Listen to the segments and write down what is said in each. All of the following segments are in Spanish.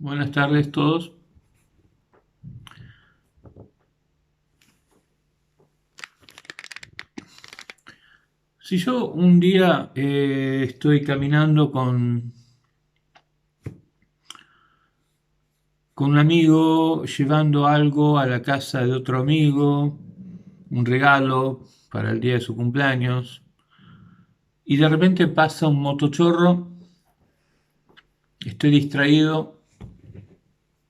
Buenas tardes todos. Si yo un día estoy caminando con un amigo, llevando algo a la casa de otro amigo, un regalo para el día de su cumpleaños, y de repente pasa un motochorro, estoy distraído,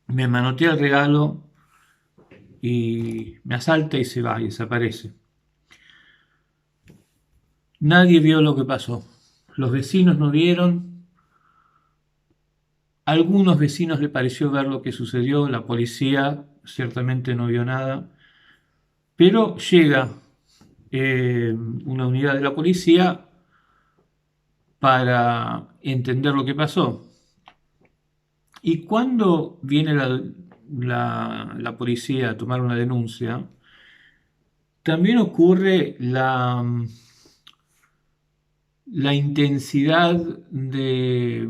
me manotea el regalo y me asalta y se va y desaparece. Nadie vio lo que pasó. Los vecinos no vieron. A algunos vecinos le pareció ver lo que sucedió, la policía ciertamente no vio nada, pero llega una unidad de la policía para entender lo que pasó. Y cuando viene la policía a tomar una denuncia, también ocurre la intensidad de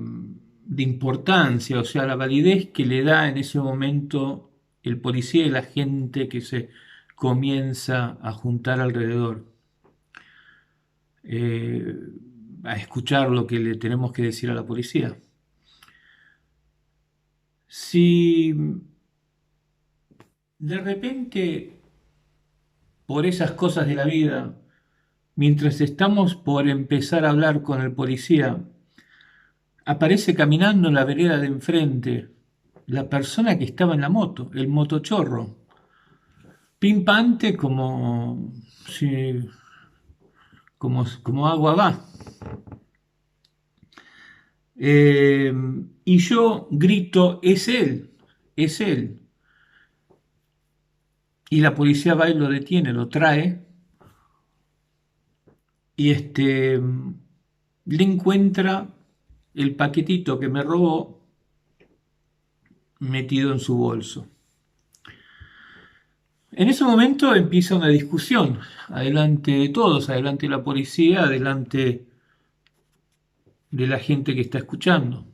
importancia, o sea, la validez que le da en ese momento el policía y la gente que se comienza a juntar alrededor, eh, a escuchar lo que le tenemos que decir a la policía. Si de repente, por esas cosas de la vida, mientras estamos por empezar a hablar con el policía, aparece caminando en la vereda de enfrente la persona que estaba en la moto, el motochorro, pimpante como agua va. Eh, y yo grito, es él, es él. Y la policía va y lo detiene, lo trae y le encuentra el paquetito que me robó metido en su bolso. En ese momento empieza una discusión, adelante de todos, adelante de la policía, adelante de la gente que está escuchando.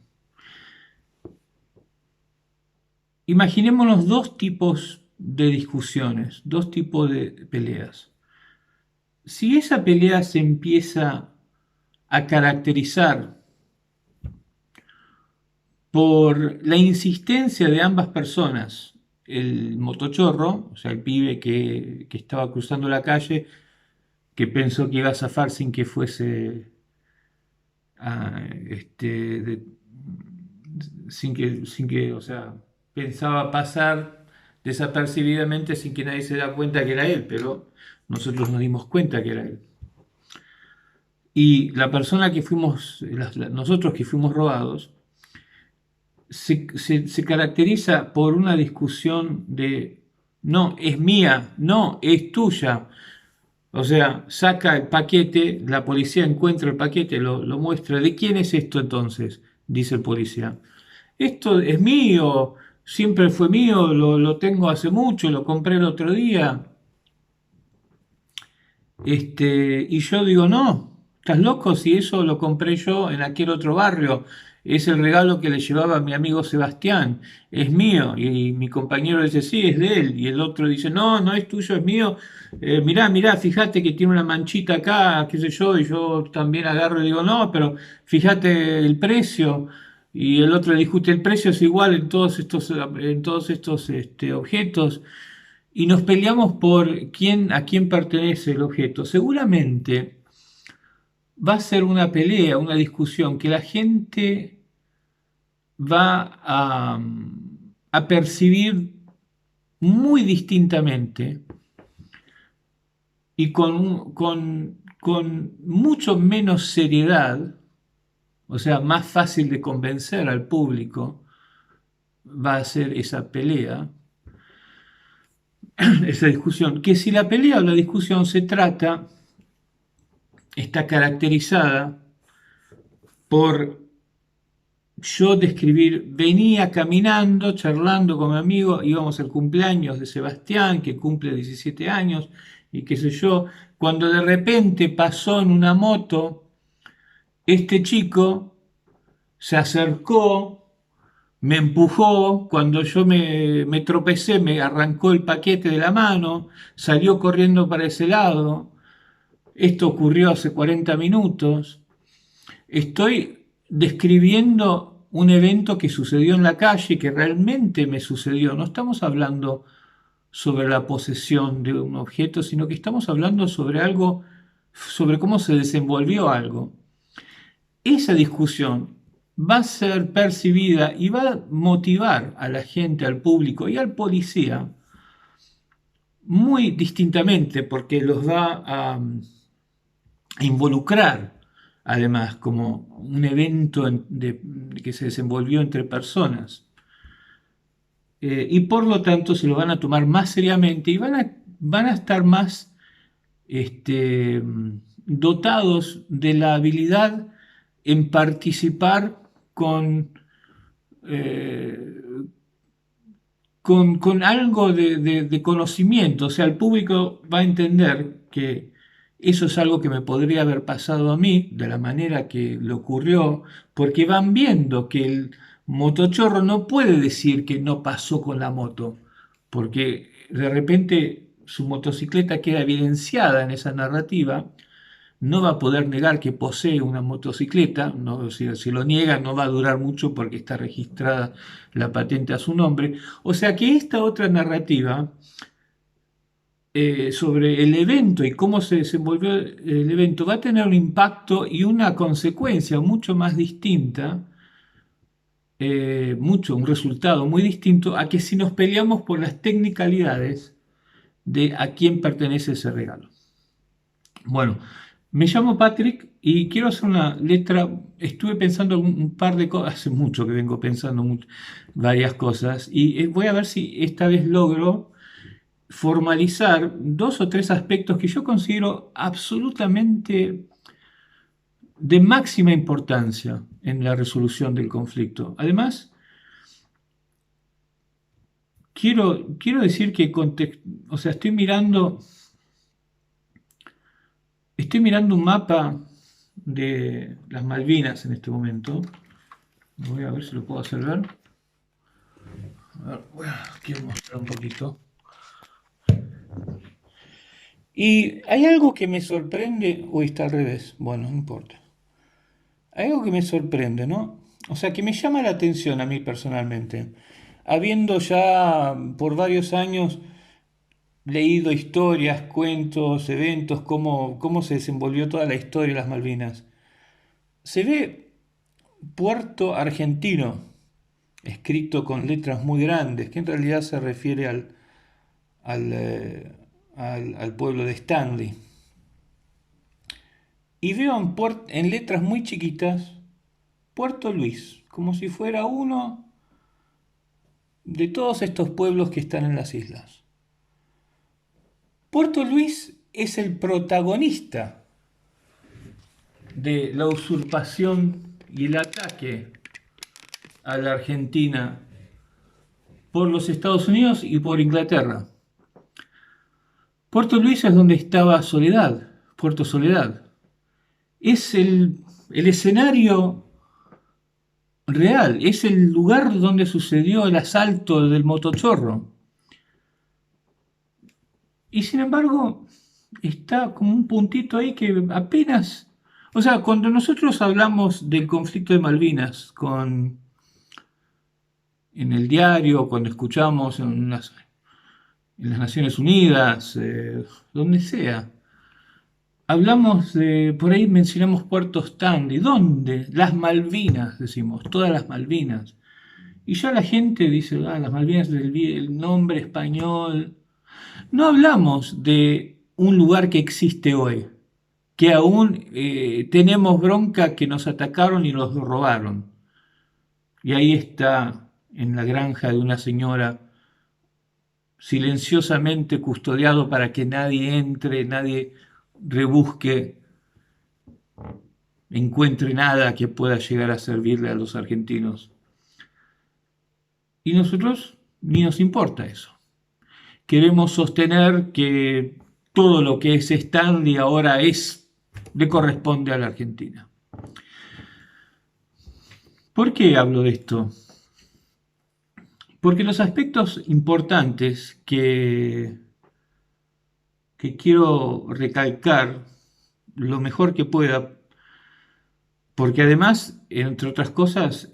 Imaginémonos dos tipos de discusiones, dos tipos de peleas. Si esa pelea se empieza a caracterizar por la insistencia de ambas personas, el motochorro, o sea, el pibe que estaba cruzando la calle, que pensó que iba a zafar sin que fuese a, sin que, o sea, pensaba pasar desapercibidamente sin que nadie se da cuenta que era él, pero nosotros nos dimos cuenta que era él. Y la persona que fuimos, nosotros que fuimos robados, se caracteriza por una discusión de, no, es mía, no, es tuya. O sea, saca el paquete, la policía encuentra el paquete, lo muestra. ¿De quién es esto entonces? Dice el policía. Esto es mío, siempre fue mío, lo tengo hace mucho, lo compré el otro día. Y yo digo, no, ¿estás loco? Si eso lo compré yo en aquel otro barrio, es el regalo que le llevaba a mi amigo Sebastián, es mío. Y mi compañero dice, sí, es de él. Y el otro dice, no, no es tuyo, es mío. Mirá, mirá, fíjate que tiene una manchita acá, qué sé yo. Y yo también agarro y digo, no, pero fíjate el precio. Y el otro discute, el precio es igual en todos estos objetos y nos peleamos por a quién pertenece el objeto. Seguramente va a ser una pelea, una discusión que la gente va a percibir muy distintamente y con mucho menos seriedad, o sea, más fácil de convencer al público, va a ser esa pelea, esa discusión, que si la pelea o la discusión está caracterizada por yo describir, venía caminando, charlando con mi amigo, íbamos al cumpleaños de Sebastián, que cumple 17 años, y qué sé yo, cuando de repente pasó en una moto, este chico se acercó, me empujó, cuando yo me tropecé, me arrancó el paquete de la mano, salió corriendo para ese lado. Esto ocurrió hace 40 minutos. Estoy describiendo un evento que sucedió en la calle, que realmente me sucedió. No estamos hablando sobre la posesión de un objeto, sino que estamos hablando sobre algo, sobre cómo se desenvolvió algo. Esa discusión va a ser percibida y va a motivar a la gente, al público y al policía muy distintamente, porque los va a involucrar, además, como un evento que se desenvolvió entre personas. Y por lo tanto se lo van a tomar más seriamente y van a estar más este, dotados de la habilidad en participar eh, con algo de conocimiento. O sea, el público va a entender que eso es algo que me podría haber pasado a mí, de la manera que le ocurrió, porque van viendo que el motochorro no puede decir que no pasó con la moto, porque de repente su motocicleta queda evidenciada en esa narrativa, no va a poder negar que posee una motocicleta, no, si lo niega no va a durar mucho porque está registrada la patente a su nombre. O sea que esta otra narrativa sobre el evento y cómo se desenvolvió el evento va a tener un impacto y una consecuencia mucho más distinta, un resultado muy distinto a que si nos peleamos por las tecnicalidades de a quién pertenece ese regalo. Bueno, me llamo Patrick y quiero hacer una letra. Estuve pensando un par de cosas, hace mucho que vengo pensando varias cosas, y voy a ver si esta vez logro formalizar dos o tres aspectos que yo considero absolutamente de máxima importancia en la resolución del conflicto. Además, quiero decir que o sea, estoy mirando un mapa de las Malvinas en este momento. Voy a ver si lo puedo hacer ver. A ver, bueno, quiero mostrar un poquito. Y hay algo que me sorprende. Uy, está al revés. Bueno, no importa. Hay algo que me sorprende, ¿no? O sea, que me llama la atención a mí personalmente. Habiendo ya por varios años leído historias, cuentos, eventos, cómo se desenvolvió toda la historia de las Malvinas. Se ve Puerto Argentino, escrito con letras muy grandes, que en realidad se refiere al, eh, al pueblo de Stanley. Y veo en letras muy chiquitas Puerto Luis, como si fuera uno de todos estos pueblos que están en las islas. Puerto Luis es el protagonista de la usurpación y el ataque a la Argentina por los Estados Unidos y por Inglaterra. Puerto Luis es donde estaba Soledad, Puerto Soledad. Es el escenario real, es el lugar donde sucedió el asalto del motochorro. Y sin embargo, está como un puntito ahí que apenas... O sea, cuando nosotros hablamos del conflicto de Malvinas en el diario, cuando escuchamos en las Naciones Unidas, donde sea, hablamos de, por ahí mencionamos Puerto Stanley. ¿Dónde? Las Malvinas, decimos, todas las Malvinas. Y ya la gente dice, las Malvinas, el nombre español. No hablamos de un lugar que existe hoy, que aún tenemos bronca que nos atacaron y nos robaron. Y ahí está, en la granja de una señora, silenciosamente custodiado para que nadie entre, nadie rebusque, encuentre nada que pueda llegar a servirle a los argentinos. Y nosotros ni nos importa eso. Queremos sostener que todo lo que es Stanley ahora le corresponde a la Argentina. ¿Por qué hablo de esto? Porque los aspectos importantes que quiero recalcar lo mejor que pueda, porque además, entre otras cosas,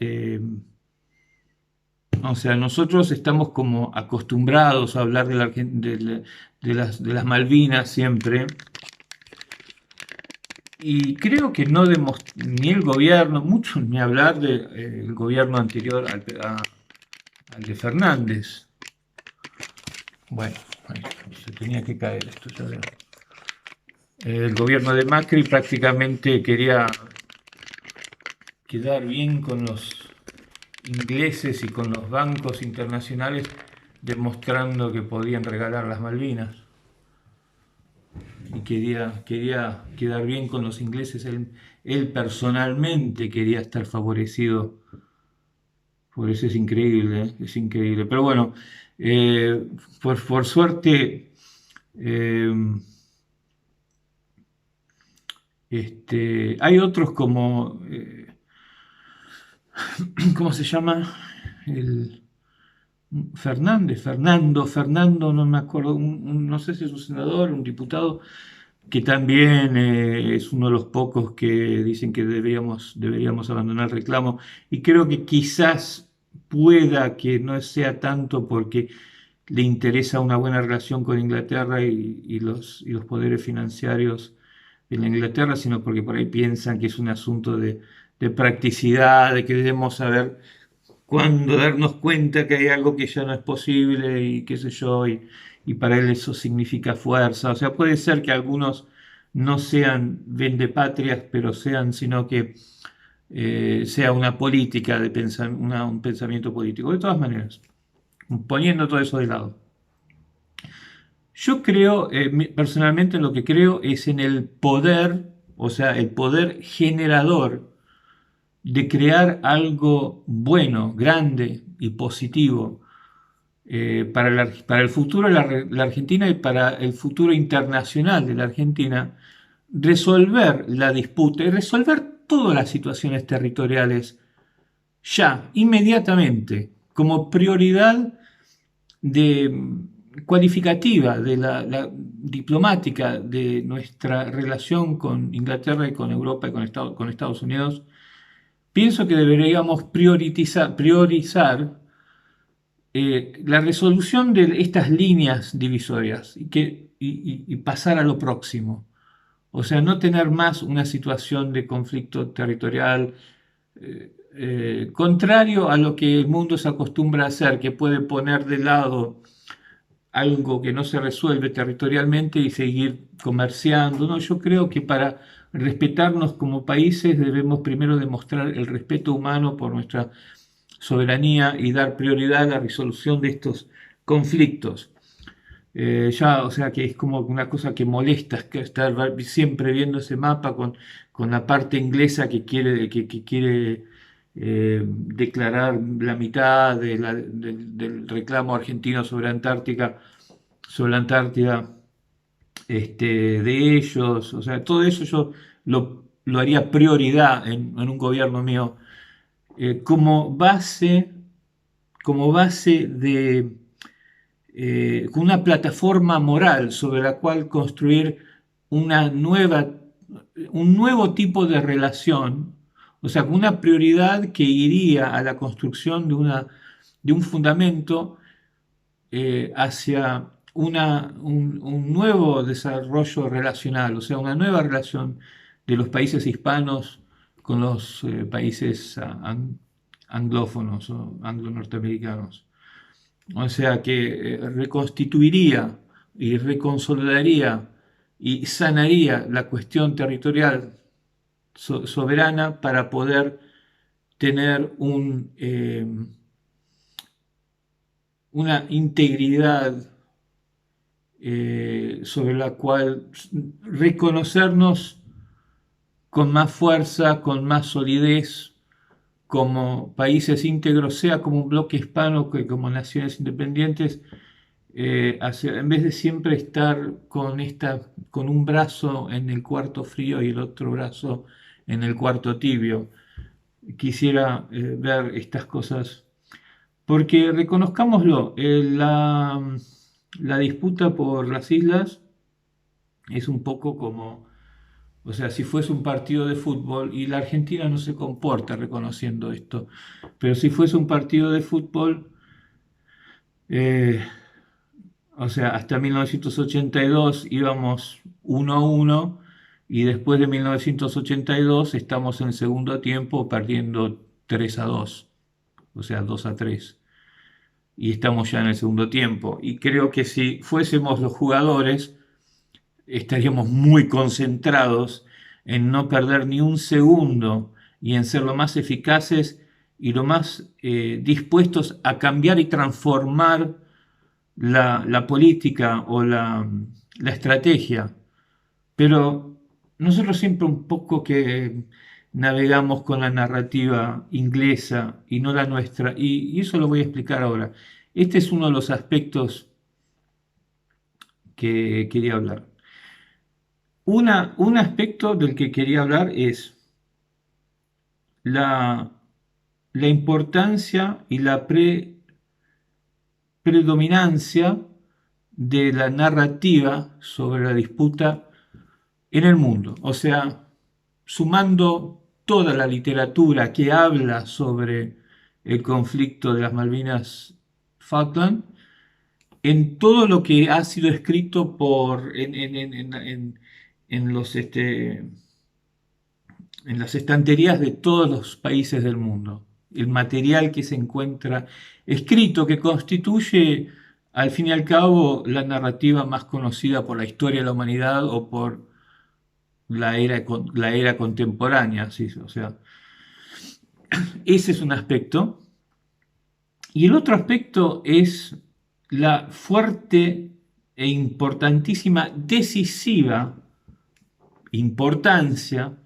o sea, nosotros estamos como acostumbrados a hablar de las Malvinas siempre, y creo que no ni el gobierno, mucho ni hablar del gobierno anterior al de Fernández. Bueno, se tenía que caer esto, ya veo. El gobierno de Macri prácticamente quería quedar bien con los ingleses y con los bancos internacionales, demostrando que podían regalar las Malvinas. Y quería quedar bien con los ingleses. Él personalmente quería estar favorecido. Por eso es increíble, ¿eh? Es increíble. Pero bueno, eh, por suerte, eh, hay otros como, ¿cómo se llama? El Fernando, no me acuerdo, no sé si es un senador, un diputado, que también es uno de los pocos que dicen que deberíamos abandonar el reclamo. Y creo que quizás pueda que no sea tanto porque le interesa una buena relación con Inglaterra y los poderes financieros de la Inglaterra, sino porque por ahí piensan que es un asunto de practicidad, de que debemos saber cuándo darnos cuenta que hay algo que ya no es posible y qué sé yo, y para él eso significa fuerza. O sea, puede ser que algunos no sean vendepatrias, pero sean, sino que sea una política de un pensamiento político. De todas maneras, poniendo todo eso de lado. Yo creo, personalmente lo que creo es en el poder, o sea, el poder generador de crear algo bueno, grande y positivo para el futuro de la Argentina y para el futuro internacional de la Argentina, resolver la disputa y resolver todas las situaciones territoriales ya, inmediatamente, como prioridad de cualificativa de la diplomática de nuestra relación con Inglaterra y con Europa y con Estados Unidos, pienso que deberíamos priorizar la resolución de estas líneas divisorias y pasar a lo próximo. O sea, no tener más una situación de conflicto territorial contrario a lo que el mundo se acostumbra a hacer, que puede poner de lado algo que no se resuelve territorialmente y seguir comerciando. No, yo creo que para respetarnos como países debemos primero demostrar el respeto humano por nuestra soberanía y dar prioridad a la resolución de estos conflictos. Ya, o sea que es como una cosa que molesta estar siempre viendo ese mapa con la parte inglesa que quiere declarar la mitad del reclamo argentino sobre la Antártida de ellos. O sea, todo eso yo lo haría prioridad en un gobierno mío como base con una plataforma moral sobre la cual construir una nueva, un nuevo tipo de relación, o sea, con una prioridad que iría a la construcción de un fundamento hacia un nuevo desarrollo relacional, o sea, una nueva relación de los países hispanos con los países anglófonos o anglo-norteamericanos. O sea que reconstituiría y reconsolidaría y sanaría la cuestión territorial soberana para poder tener una integridad sobre la cual reconocernos con más fuerza, con más solidez, como países íntegros, sea como un bloque hispano que como naciones independientes, en vez de siempre estar con un brazo en el cuarto frío y el otro brazo en el cuarto tibio. Quisiera ver estas cosas Porque reconozcámoslo, la disputa por las islas es un poco como, o sea, si fuese un partido de fútbol, y la Argentina no se comporta reconociendo esto, pero si fuese un partido de fútbol, eh, o sea, hasta 1982 íbamos 1-1 y después de 1982 estamos en el segundo tiempo perdiendo 3-2, o sea, 2-3. Y estamos ya en el segundo tiempo. Y creo que si fuésemos los jugadores, estaríamos muy concentrados en no perder ni un segundo y en ser lo más eficaces y lo más dispuestos a cambiar y transformar la política o la estrategia. Pero nosotros siempre un poco que navegamos con la narrativa inglesa y no la nuestra, y eso lo voy a explicar ahora. Este es uno de los aspectos que quería hablar. Un aspecto del que quería hablar es la, la importancia y la predominancia de la narrativa sobre la disputa en el mundo. O sea, sumando toda la literatura que habla sobre el conflicto de las Malvinas Falkland, en todo lo que ha sido escrito en los, en las estanterías de todos los países del mundo. El material que se encuentra escrito, que constituye, al fin y al cabo, la narrativa más conocida por la historia de la humanidad o por la era contemporánea. ¿Sí? O sea, ese es un aspecto. Y el otro aspecto es la fuerte e importantísima, decisiva importancia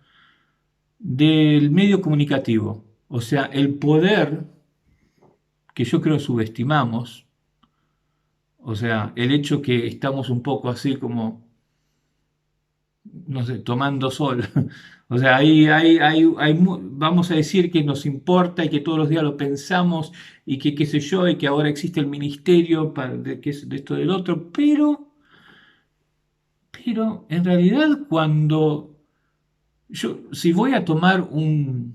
del medio comunicativo, o sea, el poder que yo creo subestimamos, o sea, el hecho que estamos un poco así como, no sé, tomando sol, o sea, vamos a decir que nos importa y que todos los días lo pensamos y que qué sé yo, y que ahora existe el ministerio que es de esto del otro, pero en realidad cuando yo, si voy a tomar una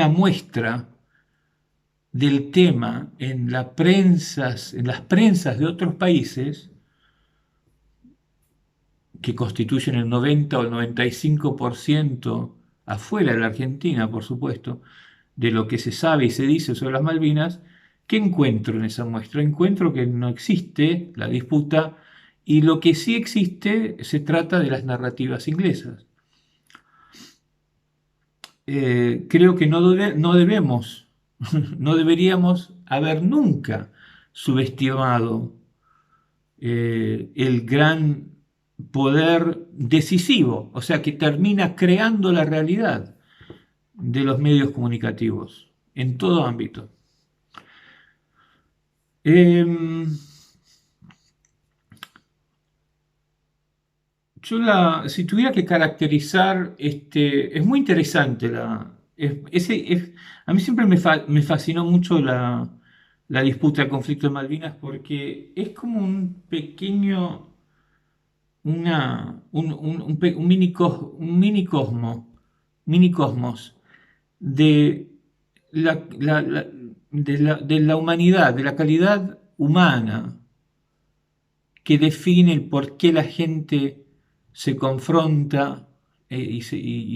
muestra del tema en las prensas de otros países, que constituyen el 90 o el 95% afuera de la Argentina, por supuesto, de lo que se sabe y se dice sobre las Malvinas, ¿qué encuentro en esa muestra? Encuentro que no existe la disputa y lo que sí existe se trata de las narrativas inglesas. Creo que no debemos, no deberíamos haber nunca subestimado el gran poder decisivo, o sea, que termina creando la realidad de los medios comunicativos en todo ámbito. Eh, si tuviera que caracterizar, es muy interesante a mí siempre me fascinó mucho la disputa, el conflicto de Malvinas, porque es como un pequeño, un mini cosmos de de la humanidad, de la calidad humana que define el por qué la gente se confronta y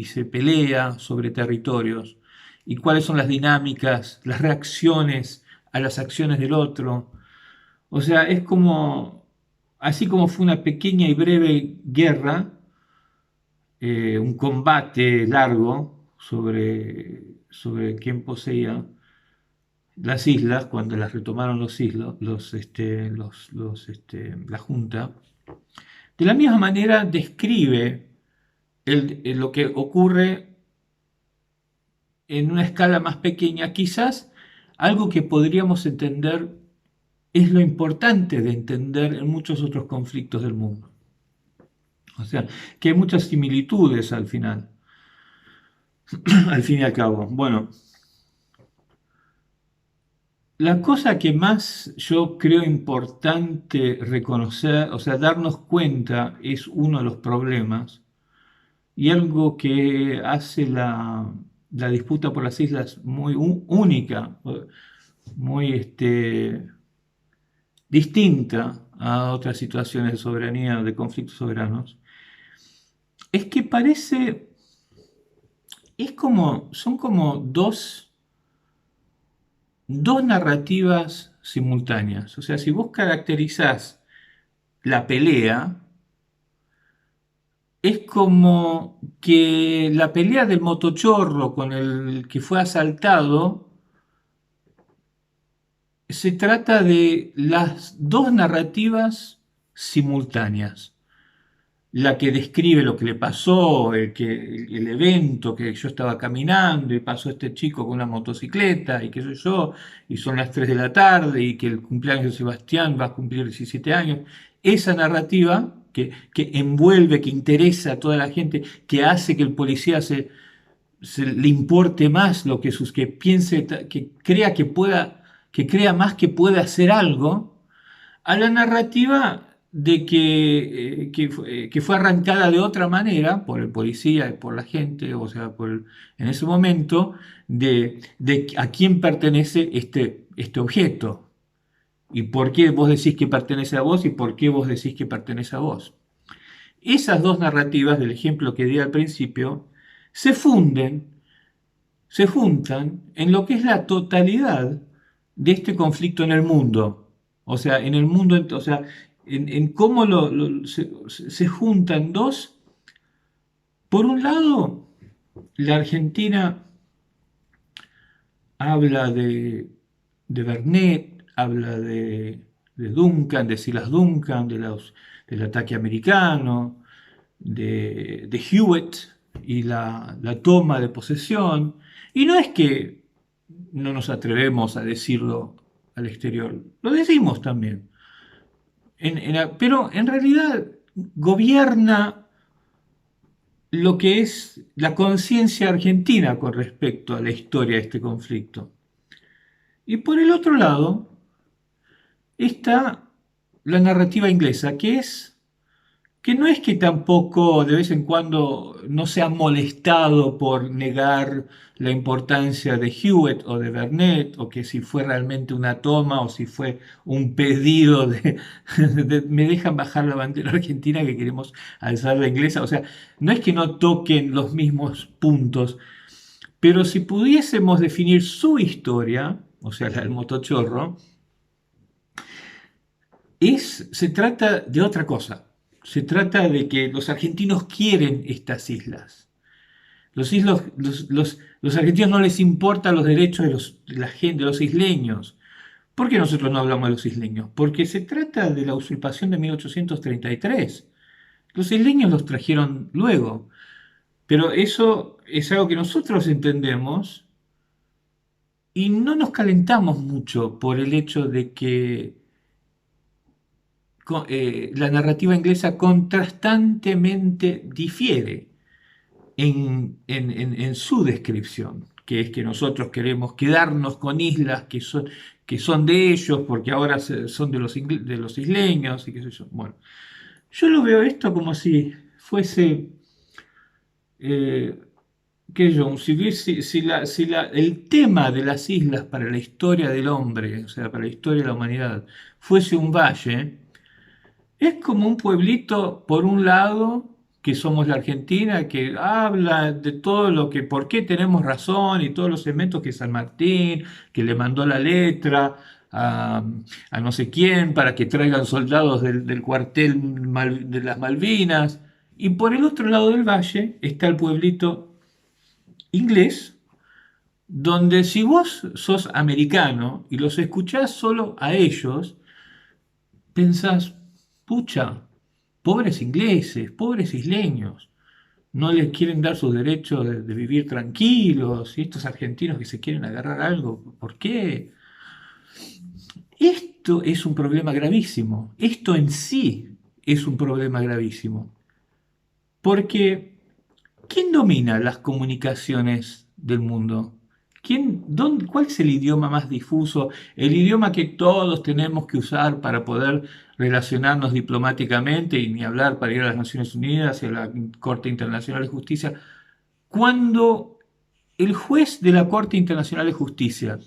se pelea sobre territorios y cuáles son las dinámicas, las reacciones a las acciones del otro. O sea, es como, así como fue una pequeña y breve guerra, un combate largo sobre quién poseía las islas, cuando las retomaron la Junta, de la misma manera describe lo que ocurre en una escala más pequeña. Quizás algo que podríamos entender es lo importante de entender en muchos otros conflictos del mundo. O sea, que hay muchas similitudes al final, al fin y al cabo. Bueno, La cosa que más yo creo importante reconocer, o sea, darnos cuenta, es uno de los problemas y algo que hace la disputa por las islas muy única, muy distinta a otras situaciones de soberanía o de conflictos soberanos, es que parece, son como dos narrativas simultáneas. O sea, si vos caracterizás la pelea, es como que la pelea del motochorro con el que fue asaltado se trata de las dos narrativas simultáneas. La que describe lo que le pasó, el evento, que yo estaba caminando y pasó este chico con una motocicleta y qué sé yo, y son las 3 de la tarde y que el cumpleaños de Sebastián va a cumplir 17 años. Esa narrativa que envuelve, que interesa a toda la gente, que hace que el policía le importe más lo que que piense, que crea que pueda, que crea más que puede hacer algo, a la narrativa de que fue arrancada de otra manera por el policía y por la gente, o sea, en ese momento, de a quién pertenece este objeto y por qué vos decís que pertenece a vos y por qué vos decís que pertenece a vos. Esas dos narrativas del ejemplo que di al principio se funden, se juntan en lo que es la totalidad de este conflicto en el mundo. O sea, en el mundo, o sea, en cómo se juntan dos. Por un lado, la Argentina habla de Bernet, habla de Duncan, de Silas Duncan, del ataque americano, de Hewitt y la toma de posesión. Y no es que no nos atrevemos a decirlo al exterior, lo decimos también. Pero en realidad gobierna lo que es la conciencia argentina con respecto a la historia de este conflicto. Y por el otro lado está la narrativa inglesa, que no es que tampoco de vez en cuando no se ha molestado por negar la importancia de Hewitt o de Bernet, o que si fue realmente una toma o si fue un pedido me dejan bajar la bandera argentina que queremos alzar la inglesa. O sea, no es que no toquen los mismos puntos, pero si pudiésemos definir su historia, o sea, la del motochorro, se trata de otra cosa. Se trata de que los argentinos quieren estas islas. Los argentinos no les importan los derechos de la gente, de los isleños. ¿Por qué nosotros no hablamos de los isleños? Porque se trata de la usurpación de 1833. Los isleños los trajeron luego. Pero eso es algo que nosotros entendemos y no nos calentamos mucho por el hecho de que la narrativa inglesa contrastantemente difiere en su descripción, que es que nosotros queremos quedarnos con islas que son de ellos, porque ahora son de los isleños y qué sé yo. Bueno, yo lo veo esto como si fuese, eh, qué sé yo, el tema de las islas para la historia del hombre, o sea, para la historia de la humanidad, fuese un valle. Es como un pueblito, por un lado, que somos la Argentina, que habla de todo lo que, por qué tenemos razón y todos los elementos que San Martín, que le mandó la letra a no sé quién para que traigan soldados del cuartel de las Malvinas. Y por el otro lado del valle está el pueblito inglés, donde si vos sos americano y los escuchás solo a ellos, pensás, pucha, pobres ingleses, pobres isleños, no les quieren dar sus derechos de vivir tranquilos, y estos argentinos que se quieren agarrar algo, ¿por qué? Esto es un problema gravísimo, esto en sí es un problema gravísimo, porque ¿quién domina las comunicaciones del mundo? ¿Cuál es el idioma más difuso? El idioma que todos tenemos que usar para poder relacionarnos diplomáticamente y ni hablar para ir a las Naciones Unidas y a la Corte Internacional de Justicia. Cuando el juez de la Corte Internacional de Justicia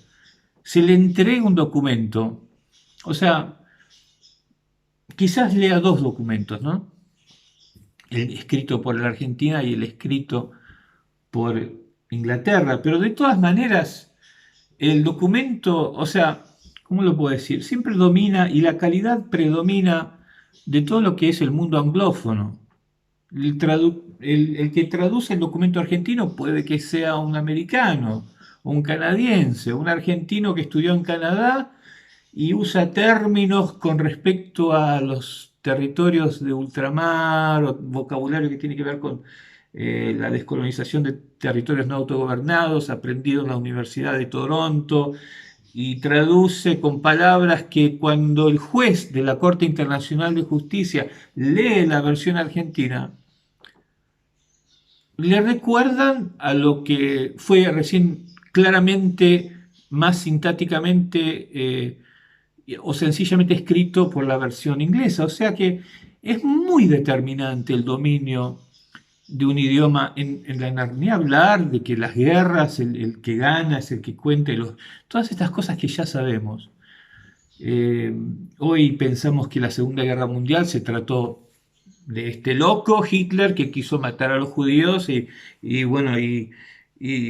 se le entrega un documento, o sea, quizás lea dos documentos, ¿no? El escrito por la Argentina y el escrito por Inglaterra, pero de todas maneras, el documento, o sea, ¿cómo lo puedo decir? Siempre domina y la calidad predomina de todo lo que es el mundo anglófono. El que traduce el documento argentino puede que sea un americano, un canadiense, un argentino que estudió en Canadá y usa términos con respecto a los territorios de ultramar, o vocabulario que tiene que ver con la descolonización de territorios no autogobernados, aprendido en la Universidad de Toronto, y traduce con palabras que cuando el juez de la Corte Internacional de Justicia lee la versión argentina, le recuerdan a lo que fue recién claramente, más sintáticamente o sencillamente escrito por la versión inglesa. O sea que es muy determinante el dominio de un idioma en la ni hablar de que las guerras, el que gana es el que cuenta, todas estas cosas que ya sabemos. Eh, Hoy pensamos que la Segunda Guerra Mundial se trató de este loco Hitler que quiso matar a los judíos y bueno, y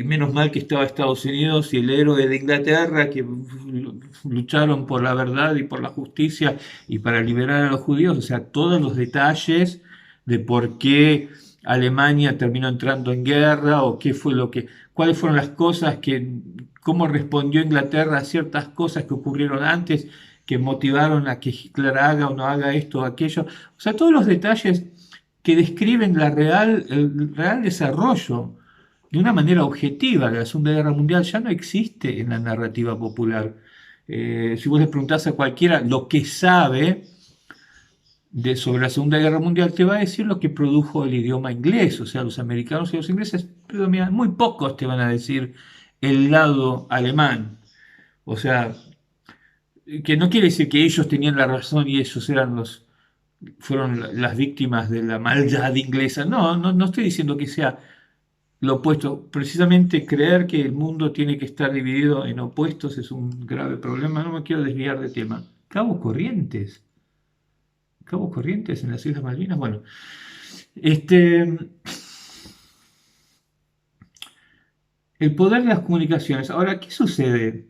menos mal que estaba Estados Unidos y el héroe de Inglaterra que lucharon por la verdad y por la justicia y para liberar a los judíos, o sea, todos los detalles de por qué Alemania terminó entrando en guerra o qué fue cuáles fueron las cosas cómo respondió Inglaterra a ciertas cosas que ocurrieron antes que motivaron a que Hitler haga o no haga esto o aquello. O sea, todos los detalles que describen el real desarrollo de una manera objetiva de la Segunda Guerra Mundial ya no existe en la narrativa popular. Si vos le preguntás a cualquiera lo que sabe sobre la Segunda Guerra Mundial, te va a decir lo que produjo el idioma inglés. O sea, los americanos y los ingleses predominan. Muy pocos te van a decir el lado alemán. O sea, que no quiere decir que ellos tenían la razón y ellos fueron las víctimas de la maldad inglesa. No, no estoy diciendo que sea lo opuesto. Precisamente creer que el mundo tiene que estar dividido en opuestos es un grave problema. No me quiero desviar de tema. Cabos Corrientes. Cabos Corrientes en las Islas Malvinas. Bueno, este, el poder de las comunicaciones. Ahora, ¿qué sucede?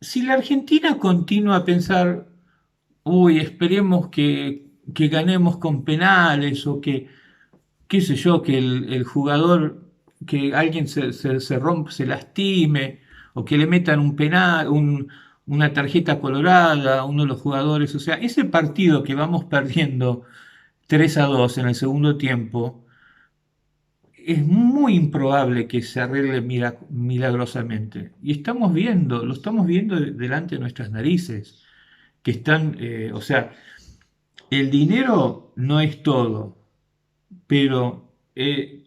Si la Argentina continúa a pensar, uy, esperemos que ganemos con penales o que, qué sé yo, que el jugador, que alguien se rompe, se lastime o que le metan un penal, una tarjeta colorada a uno de los jugadores. O sea, ese partido que vamos perdiendo 3-2 en el segundo tiempo, es muy improbable que se arregle milagrosamente. Y lo estamos viendo delante de nuestras narices, que están, o sea, el dinero no es todo, pero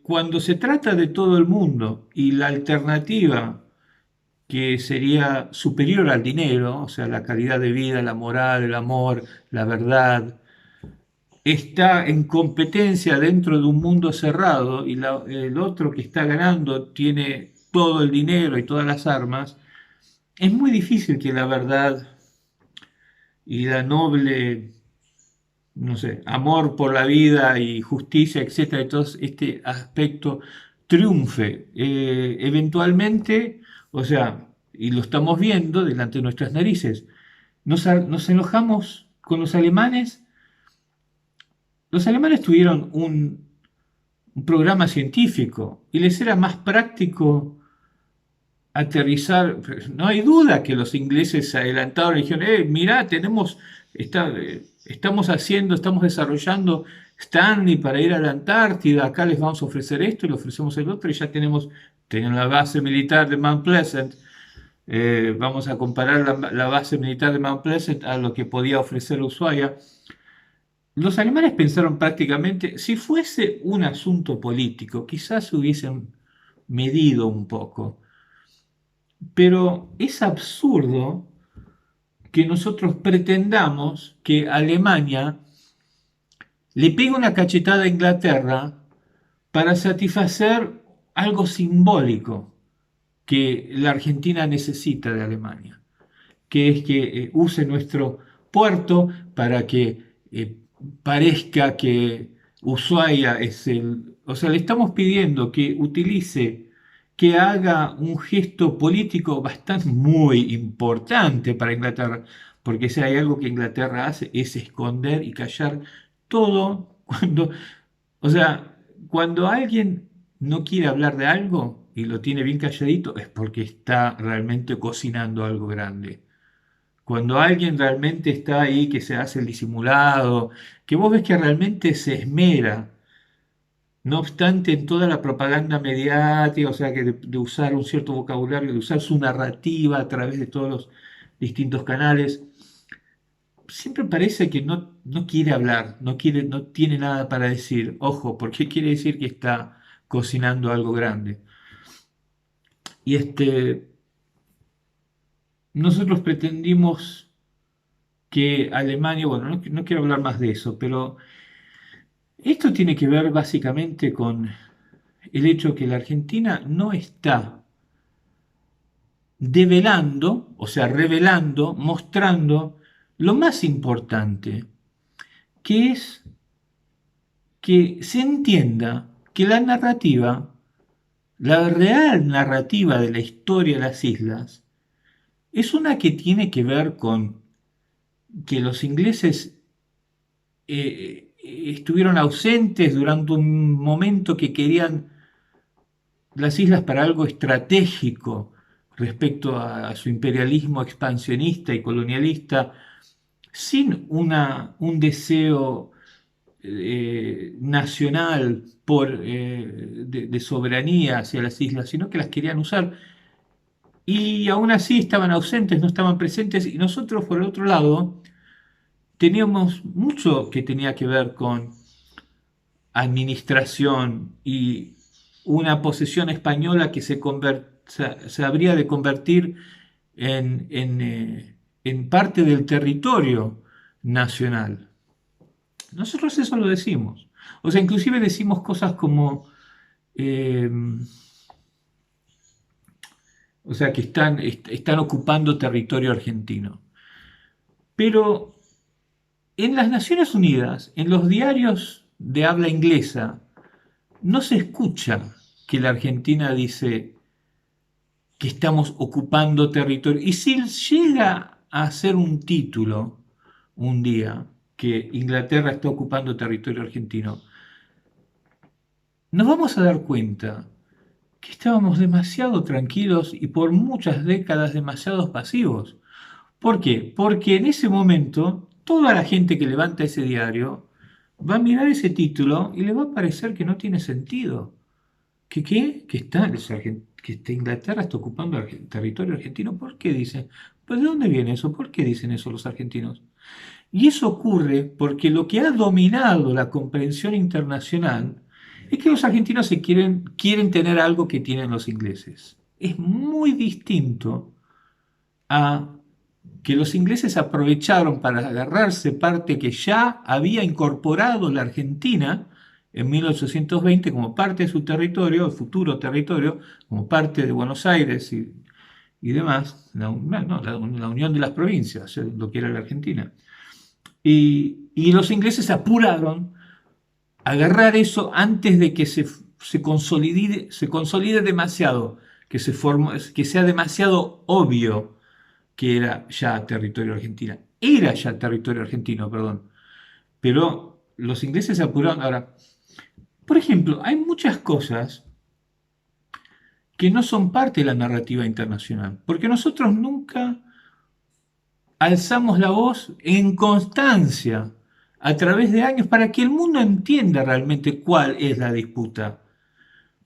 cuando se trata de todo el mundo y la alternativa que sería superior al dinero, o sea, la calidad de vida, la moral, el amor, la verdad, está en competencia dentro de un mundo cerrado y el otro que está ganando tiene todo el dinero y todas las armas, es muy difícil que la verdad y la noble, no sé, amor por la vida y justicia, etcétera, y todo este aspecto triunfe. Eventualmente, o sea, y lo estamos viendo delante de nuestras narices, nos enojamos con los alemanes. Los alemanes tuvieron un programa científico y les era más práctico aterrizar. No hay duda que los ingleses se adelantaron y dijeron, mirá, estamos desarrollando Stanley para ir a la Antártida, acá les vamos a ofrecer esto y le ofrecemos el otro y ya tenían la base militar de Mount Pleasant. Vamos a comparar la base militar de Mount Pleasant a lo que podía ofrecer Ushuaia. Los alemanes pensaron prácticamente, si fuese un asunto político, quizás hubiesen medido un poco. Pero es absurdo que nosotros pretendamos que Alemania le pegue una cachetada a Inglaterra para satisfacer algo simbólico que la Argentina necesita de Alemania, que es que use nuestro puerto para que parezca que Ushuaia es el... O sea, le estamos pidiendo que utilice, que haga un gesto político bastante muy importante para Inglaterra, porque si hay algo que Inglaterra hace es esconder y callar todo cuando, o sea, cuando alguien no quiere hablar de algo y lo tiene bien calladito es porque está realmente cocinando algo grande. Cuando alguien realmente está ahí, que se hace el disimulado, que vos ves que realmente se esmera, no obstante en toda la propaganda mediática, o sea, que de usar un cierto vocabulario, de usar su narrativa a través de todos los distintos canales, siempre parece que no quiere hablar, no quiere, no tiene nada para decir. Ojo, porque quiere decir que está cocinando algo grande. Y nosotros pretendimos que Alemania, bueno, no quiero hablar más de eso, pero esto tiene que ver básicamente con el hecho que la Argentina no está develando, o sea, revelando, mostrando lo más importante, que es que se entienda que la narrativa, la real narrativa de la historia de las islas, es una que tiene que ver con que los ingleses estuvieron ausentes durante un momento que querían las islas para algo estratégico respecto a su imperialismo expansionista y colonialista, sin un deseo nacional de soberanía hacia las islas, sino que las querían usar. Y aún así estaban ausentes, no estaban presentes, y nosotros por el otro lado teníamos mucho que tenía que ver con administración y una posesión española que se habría de convertir en parte del territorio nacional. Nosotros eso lo decimos. O sea, inclusive decimos cosas como, eh, o sea, que están ocupando territorio argentino. Pero en las Naciones Unidas, en los diarios de habla inglesa, no se escucha que la Argentina dice que estamos ocupando territorio. Y si llega a ser un título un día que Inglaterra está ocupando territorio argentino, nos vamos a dar cuenta que estábamos demasiado tranquilos y por muchas décadas demasiado pasivos. ¿Por qué? Porque en ese momento toda la gente que levanta ese diario va a mirar ese título y le va a parecer que no tiene sentido. ¿Que qué? Que Inglaterra está ocupando el territorio argentino. ¿Por qué dicen? Pues ¿de dónde viene eso? ¿Por qué dicen eso los argentinos? Y eso ocurre porque lo que ha dominado la comprensión internacional es que los argentinos quieren tener algo que tienen los ingleses. Es muy distinto a que los ingleses aprovecharon para agarrarse parte que ya había incorporado la Argentina en 1820 como parte de su territorio, el futuro territorio, como parte de Buenos Aires y demás, la unión de las provincias, lo que era la Argentina. Y los ingleses apuraron a agarrar eso antes de que se consolide demasiado, que sea demasiado obvio que era ya territorio argentino. Era ya territorio argentino, perdón. Pero los ingleses se apuraron. Ahora, por ejemplo, hay muchas cosas que no son parte de la narrativa internacional, porque nosotros nunca alzamos la voz en constancia a través de años para que el mundo entienda realmente cuál es la disputa.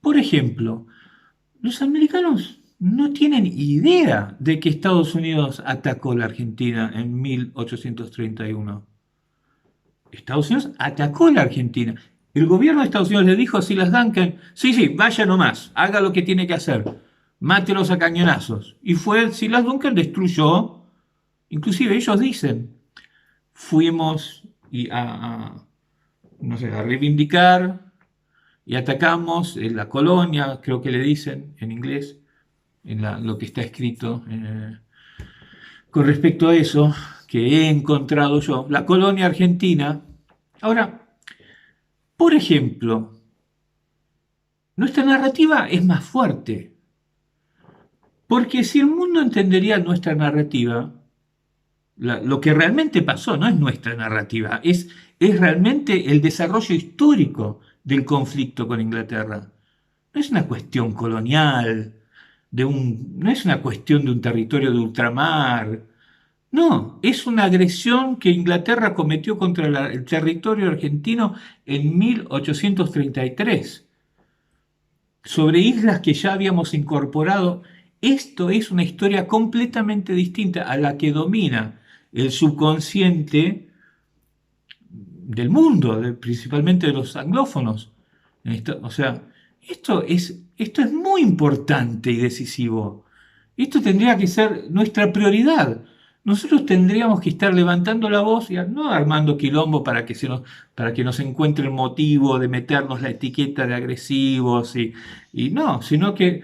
Por ejemplo, los americanos no tienen idea de que Estados Unidos atacó la Argentina en 1831. Estados Unidos atacó la Argentina. El gobierno de Estados Unidos le dijo a Silas Duncan, sí, sí, vaya nomás, haga lo que tiene que hacer, mátelos a cañonazos. Y fue Silas Duncan, destruyó, inclusive ellos dicen, fuimos no sé, a reivindicar y atacamos en la colonia, creo que le dicen en inglés, lo que está escrito con respecto a eso, que he encontrado yo, la colonia argentina. Ahora, por ejemplo, nuestra narrativa es más fuerte, porque si el mundo entendería nuestra narrativa, lo que realmente pasó no es nuestra narrativa, es realmente el desarrollo histórico del conflicto con Inglaterra. No es una cuestión colonial, no es una cuestión de un territorio de ultramar, no, es una agresión que Inglaterra cometió contra el territorio argentino en 1833, sobre islas que ya habíamos incorporado. Esto es una historia completamente distinta a la que domina el subconsciente del mundo, principalmente de los anglófonos. O sea, esto es muy importante y decisivo. Esto tendría que ser nuestra prioridad. Nosotros tendríamos que estar levantando la voz y no armando quilombo para que nos encuentre el motivo de meternos la etiqueta de agresivos y no, sino que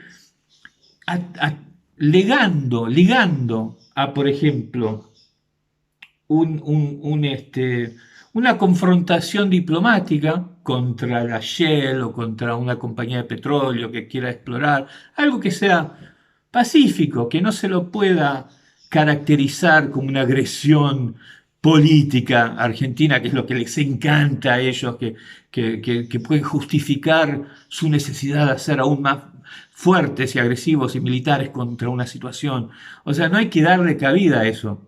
ligando a, por ejemplo, una confrontación diplomática contra la Shell o contra una compañía de petróleo que quiera explorar, algo que sea pacífico, que no se lo pueda caracterizar como una agresión política argentina, que es lo que les encanta a ellos, que pueden justificar su necesidad de ser aún más fuertes y agresivos y militares contra una situación. O sea, no hay que darle cabida a eso.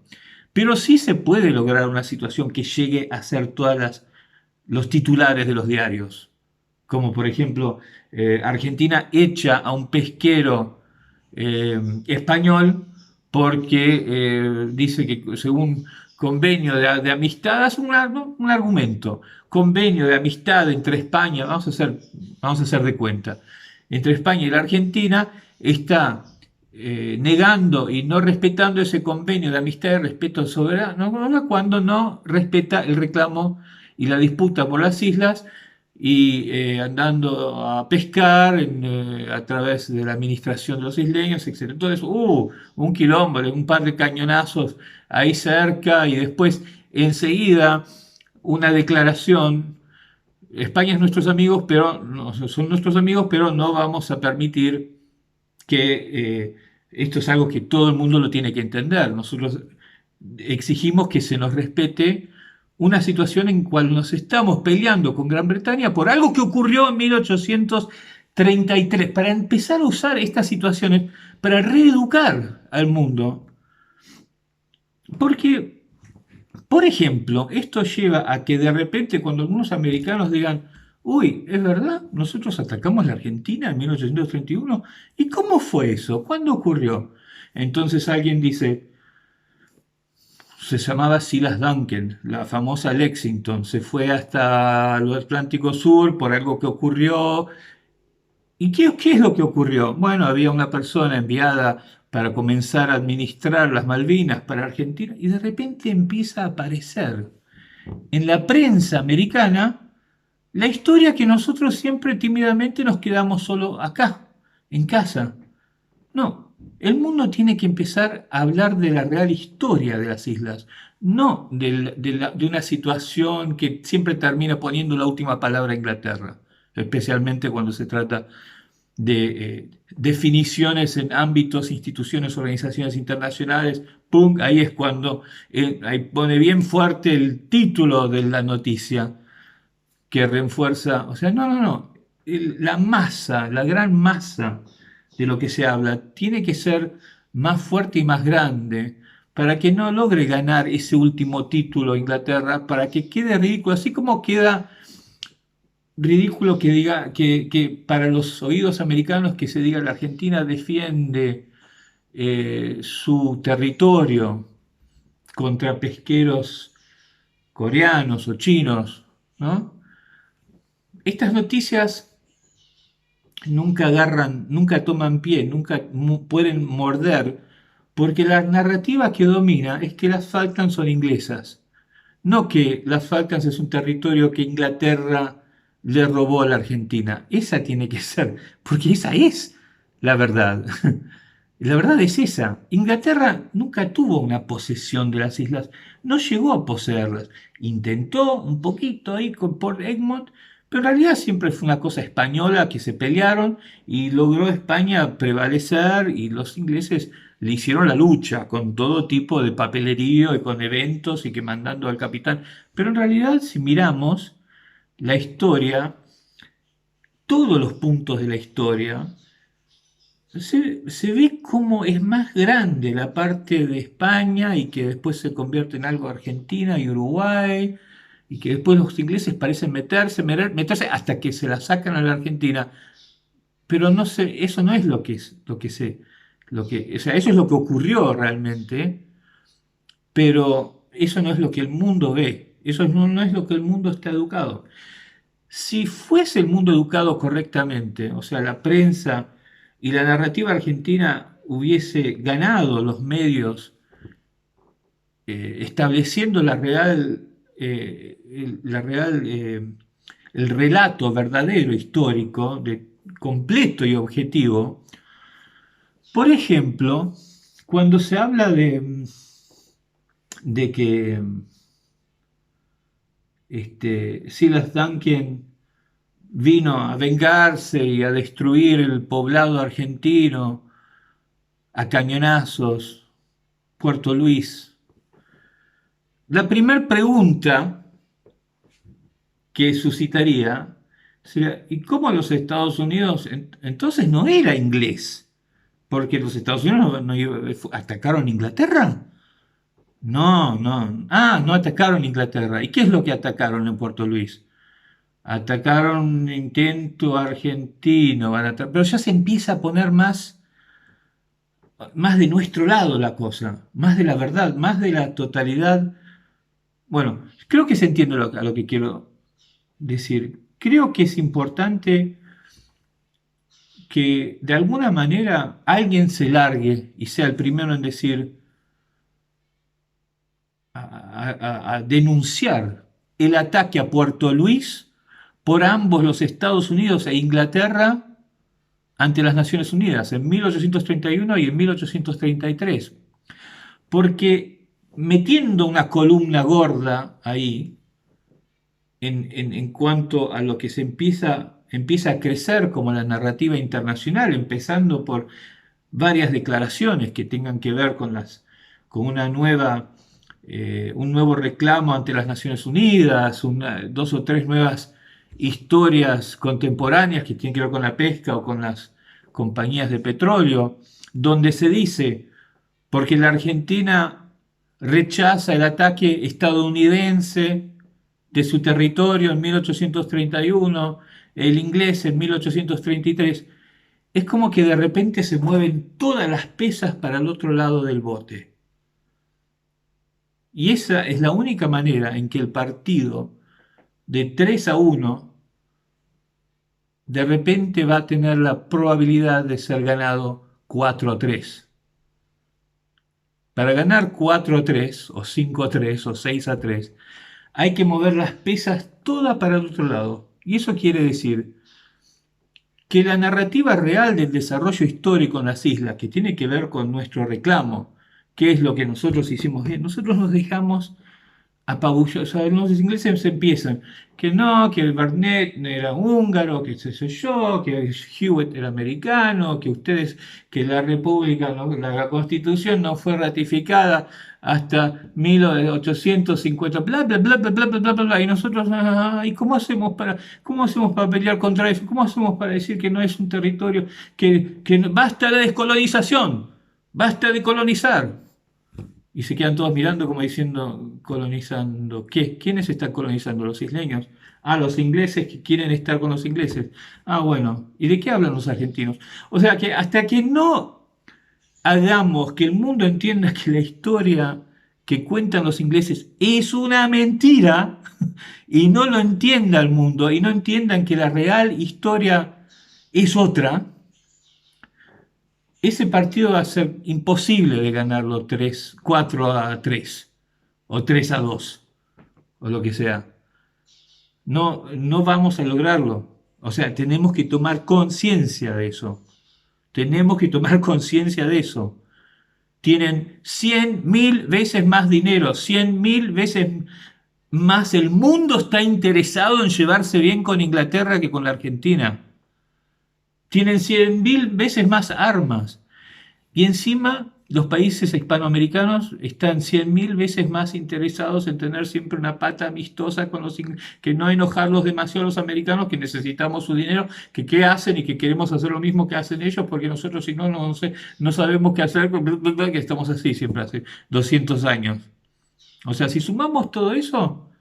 Pero sí se puede lograr una situación que llegue a ser todas los titulares de los diarios, como por ejemplo Argentina echa a un pesquero español porque dice que según convenio de amistad, es un argumento, convenio de amistad entre España, vamos a hacer de cuenta, entre España y la Argentina está negando y no respetando ese convenio de amistad y respeto soberano cuando no respeta el reclamo y la disputa por las islas y andando a pescar a través de la administración de los isleños, etc. Entonces, un quilombo, un par de cañonazos ahí cerca y después enseguida una declaración. España es nuestros amigos, pero no, son nuestros amigos, pero no vamos a permitir que esto es algo que todo el mundo lo tiene que entender. Nosotros exigimos que se nos respete una situación en cual nos estamos peleando con Gran Bretaña por algo que ocurrió en 1833, para empezar a usar estas situaciones para reeducar al mundo. Porque, por ejemplo, esto lleva a que de repente cuando algunos americanos digan, uy, es verdad, nosotros atacamos la Argentina en 1831, ¿y cómo fue eso? ¿Cuándo ocurrió? Entonces alguien dice, se llamaba Silas Duncan, la famosa Lexington, se fue hasta el Atlántico Sur por algo que ocurrió. ¿Y qué es lo que ocurrió? Bueno, había una persona enviada para comenzar a administrar las Malvinas para Argentina y de repente empieza a aparecer en la prensa americana la historia que nosotros siempre tímidamente nos quedamos solo acá, en casa. No, el mundo tiene que empezar a hablar de la real historia de las islas, no de una situación que siempre termina poniendo la última palabra a Inglaterra, especialmente cuando se trata de definiciones en ámbitos, instituciones, organizaciones internacionales. ¡Pum! Ahí es cuando ahí pone bien fuerte el título de la noticia que refuerza, o sea, no, la masa, la gran masa de lo que se habla tiene que ser más fuerte y más grande para que no logre ganar ese último título Inglaterra, para que quede ridículo, así como queda ridículo que diga que para los oídos americanos que se diga la Argentina defiende su territorio contra pesqueros coreanos o chinos, ¿no? estas noticias nunca agarran, nunca toman pie, nunca pueden morder, porque la narrativa que domina es que las Falklands son inglesas, no que las Falklands es un territorio que Inglaterra le robó a la Argentina. Esa tiene que ser, porque esa es la verdad. La verdad es esa. Inglaterra nunca tuvo una posesión de las islas, no llegó a poseerlas. Intentó un poquito ahí con Port Egmont, pero en realidad siempre fue una cosa española que se pelearon y logró España prevalecer y los ingleses le hicieron la lucha con todo tipo de papelerío y con eventos y que mandando al capitán. Pero en realidad, si miramos la historia, todos los puntos de la historia, se ve cómo es más grande la parte de España y que después se convierte en algo Argentina y Uruguay y que después los ingleses parecen meterse hasta que se la sacan a la Argentina. Pero no sé, eso no es lo que es, o sea, eso es lo que ocurrió realmente, pero eso no es lo que el mundo ve, eso no es lo que el mundo está educado. Si fuese el mundo educado correctamente, o sea, la prensa y la narrativa argentina hubiese ganado los medios estableciendo el relato verdadero histórico, completo y objetivo. Por ejemplo, cuando se habla de que Silas Duncan vino a vengarse y a destruir el poblado argentino a cañonazos, Puerto Luis. La primera pregunta que suscitaría sería, ¿y cómo los Estados Unidos entonces no era inglés? Porque los Estados Unidos atacaron Inglaterra. No, no. Ah, no atacaron Inglaterra. ¿Y qué es lo que atacaron en Puerto Luis? Atacaron un intento argentino, pero ya se empieza a poner más de nuestro lado la cosa, más de la verdad, más de la totalidad. Bueno, creo que se entiende a lo que quiero decir. Creo que es importante que de alguna manera alguien se largue y sea el primero en decir, a denunciar el ataque a Puerto Luis por ambos los Estados Unidos e Inglaterra ante las Naciones Unidas en 1831 y en 1833. Porque metiendo una columna gorda ahí, en cuanto a lo que empieza a crecer como la narrativa internacional, empezando por varias declaraciones que tengan que ver con un nuevo reclamo ante las Naciones Unidas, dos o tres nuevas historias contemporáneas que tienen que ver con la pesca o con las compañías de petróleo, donde se dice, porque la Argentina rechaza el ataque estadounidense de su territorio en 1831, el inglés en 1833, es como que de repente se mueven todas las pesas para el otro lado del bote. Y esa es la única manera en que el partido de 3-1 de repente va a tener la probabilidad de ser ganado 4-3. Para ganar 4-3 o 5-3 o 6-3 hay que mover las pesas todas para el otro lado. Y eso quiere decir que la narrativa real del desarrollo histórico en las islas, que tiene que ver con nuestro reclamo, que es lo que nosotros hicimos bien, nosotros nos dejamos apabullar, o sea, los ingleses empiezan, que no, que el Barnett era húngaro, que sé yo, que Hewitt era americano, que ustedes, que la República, la Constitución no fue ratificada hasta 1850, bla, bla, bla, bla, bla, bla, bla, bla, y nosotros, ¿y cómo hacemos para pelear contra eso? ¿Cómo hacemos para decir que no es un territorio, que basta de descolonización, basta de colonizar? Y se quedan todos mirando como diciendo, colonizando, ¿qué? ¿Quiénes están colonizando? ¿Los isleños? Ah, los ingleses que quieren estar con los ingleses. Ah, bueno, ¿y de qué hablan los argentinos? O sea que hasta que no hagamos que el mundo entienda que la historia que cuentan los ingleses es una mentira y no lo entienda el mundo y no entiendan que la real historia es otra, ese partido va a ser imposible de ganarlo 4-3 o 3-2 o lo que sea. No, no vamos a lograrlo. O sea, tenemos que tomar conciencia de eso. Tenemos que tomar conciencia de eso. Tienen 100.000 veces más dinero, 100.000 veces más. El mundo está interesado en llevarse bien con Inglaterra que con la Argentina. Tienen 100.000 veces más armas. Y encima los países hispanoamericanos están 100.000 veces más interesados en tener siempre una pata amistosa con que no enojarlos demasiado a los americanos, que necesitamos su dinero, que qué hacen y que queremos hacer lo mismo que hacen ellos, porque nosotros si no, no, sé, no sabemos qué hacer, que estamos así siempre hace 200 años. O sea, si sumamos todo eso,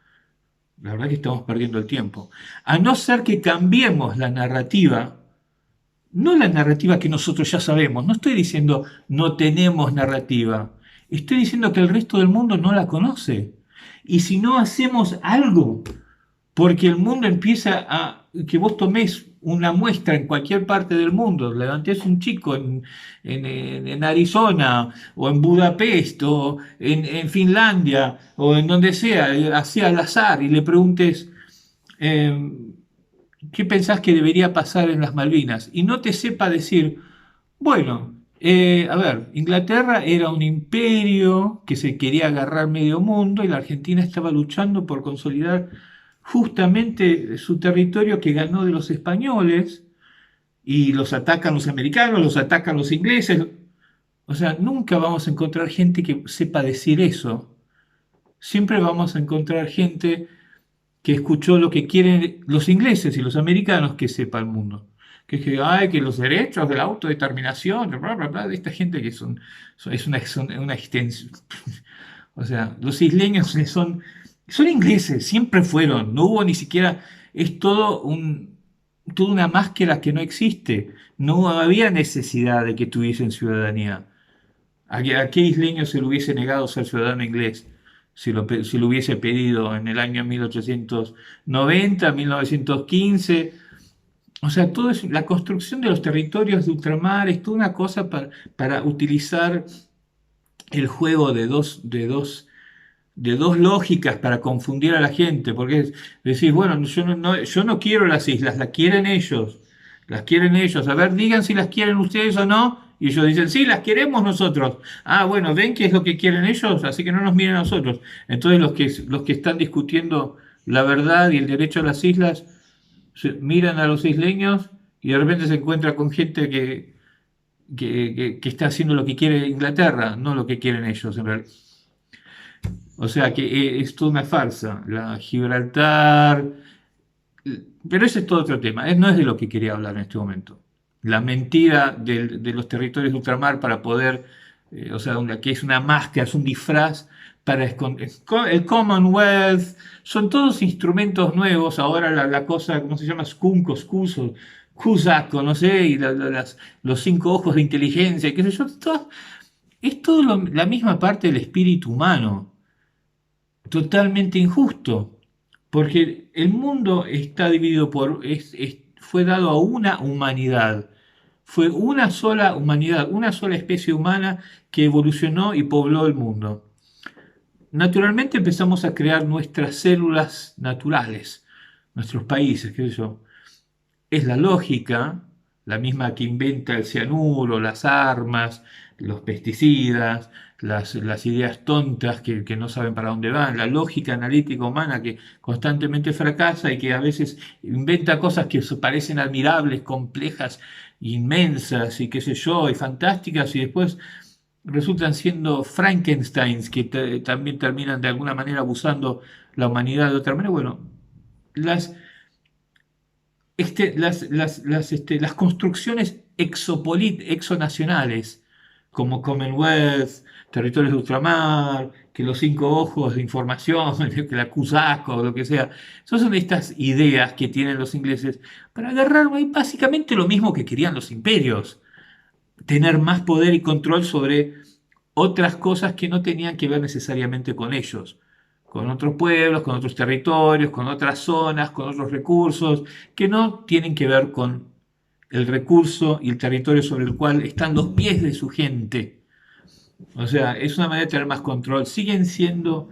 la verdad que estamos perdiendo el tiempo. A no ser que cambiemos la narrativa, no la narrativa que nosotros ya sabemos, no estoy diciendo no tenemos narrativa, estoy diciendo que el resto del mundo no la conoce. Y si no hacemos algo, porque el mundo empieza a que vos tomés una muestra en cualquier parte del mundo, levantés un chico en Arizona o en Budapest o en Finlandia o en donde sea, así al azar y le preguntes, ¿qué pensás que debería pasar en las Malvinas? Y no te sepa decir, bueno, a ver, Inglaterra era un imperio que se quería agarrar medio mundo y la Argentina estaba luchando por consolidar justamente su territorio que ganó de los españoles y los atacan los americanos, los atacan los ingleses. O sea, nunca vamos a encontrar gente que sepa decir eso. Siempre vamos a encontrar gente que escuchó lo que quieren los ingleses y los americanos que sepa el mundo. Que los derechos de la autodeterminación, bla, bla, bla, de esta gente que es una extensión. O sea, los isleños son ingleses, siempre fueron, no hubo ni siquiera, es toda una máscara que no existe, no había necesidad de que tuviesen ciudadanía. ¿A qué isleño se le hubiese negado ser ciudadano inglés si lo hubiese pedido en el año 1890, 1915? O sea, todo es la construcción de los territorios de ultramar, es toda una cosa para utilizar el juego de dos lógicas para confundir a la gente, porque decís, bueno, yo no quiero las islas, las quieren ellos, a ver, digan si las quieren ustedes o no, y ellos dicen, sí, las queremos nosotros. Ah, bueno, ven qué es lo que quieren ellos, así que no nos miren a nosotros. Entonces los que están discutiendo la verdad y el derecho a las islas, miran a los isleños y de repente se encuentra con gente que está haciendo lo que quiere Inglaterra, no lo que quieren ellos en realidad. O sea que es toda una farsa. La Gibraltar. Pero ese es todo otro tema. No es de lo que quería hablar en este momento. La mentira de los territorios de ultramar para poder. O sea, que es una máscara, es un disfraz para esconder. El Commonwealth. Son todos instrumentos nuevos. Ahora la cosa, ¿cómo se llama? Scunco, Scuso, Cusaco, no sé. Y los 5 ojos de inteligencia, qué sé yo. Es todo la misma parte del espíritu humano. Totalmente injusto, porque el mundo está dividido fue dado a una humanidad, fue una sola humanidad, una sola especie humana que evolucionó y pobló el mundo. Naturalmente empezamos a crear nuestras células naturales, nuestros países, qué sé yo. Es la lógica, la misma que inventa el cianuro, las armas, los pesticidas, las ideas tontas que no saben para dónde van, la lógica analítica humana que constantemente fracasa y que a veces inventa cosas que parecen admirables, complejas, inmensas y qué sé yo, y fantásticas, y después resultan siendo Frankensteins que también terminan de alguna manera abusando la humanidad de otra manera. Bueno, las construcciones exonacionales, como Commonwealth, territorios de ultramar, que los 5 ojos de información, que la CUSACO, lo que sea, son estas ideas que tienen los ingleses para agarrar básicamente lo mismo que querían los imperios, tener más poder y control sobre otras cosas que no tenían que ver necesariamente con ellos, con otros pueblos, con otros territorios, con otras zonas, con otros recursos, que no tienen que ver con el recurso y el territorio sobre el cual están los pies de su gente. O sea, es una manera de tener más control. Siguen siendo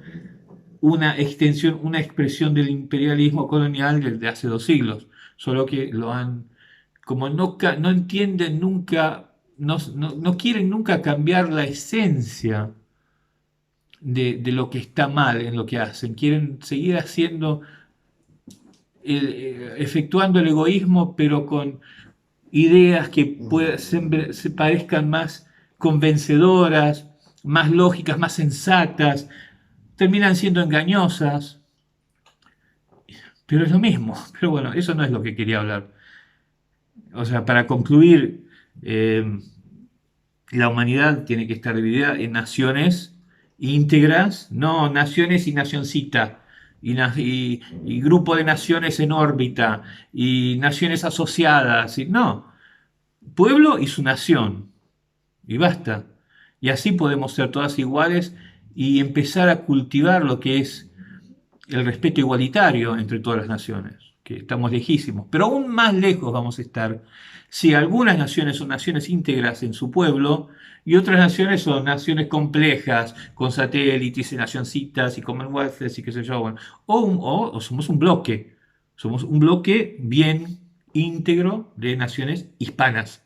una extensión, una expresión del imperialismo colonial desde hace 2 siglos, solo que lo han, como no entienden nunca, no quieren nunca cambiar la esencia de lo que está mal en lo que hacen, quieren seguir haciendo, efectuando el egoísmo, pero con ideas que se parezcan más convencedoras, más lógicas, más sensatas, terminan siendo engañosas, pero es lo mismo. Pero bueno, eso no es lo que quería hablar. O sea, para concluir, la humanidad tiene que estar dividida en naciones íntegras, no naciones y nacioncita, y grupo de naciones en órbita, y naciones asociadas, no, pueblo y su nación, y basta. Y así podemos ser todas iguales y empezar a cultivar lo que es el respeto igualitario entre todas las naciones, que estamos lejísimos, pero aún más lejos vamos a estar si algunas naciones son naciones íntegras en su pueblo y otras naciones son naciones complejas, con satélites y nacioncitas y commonwealths y qué sé yo, bueno, o somos un bloque bien íntegro de naciones hispanas,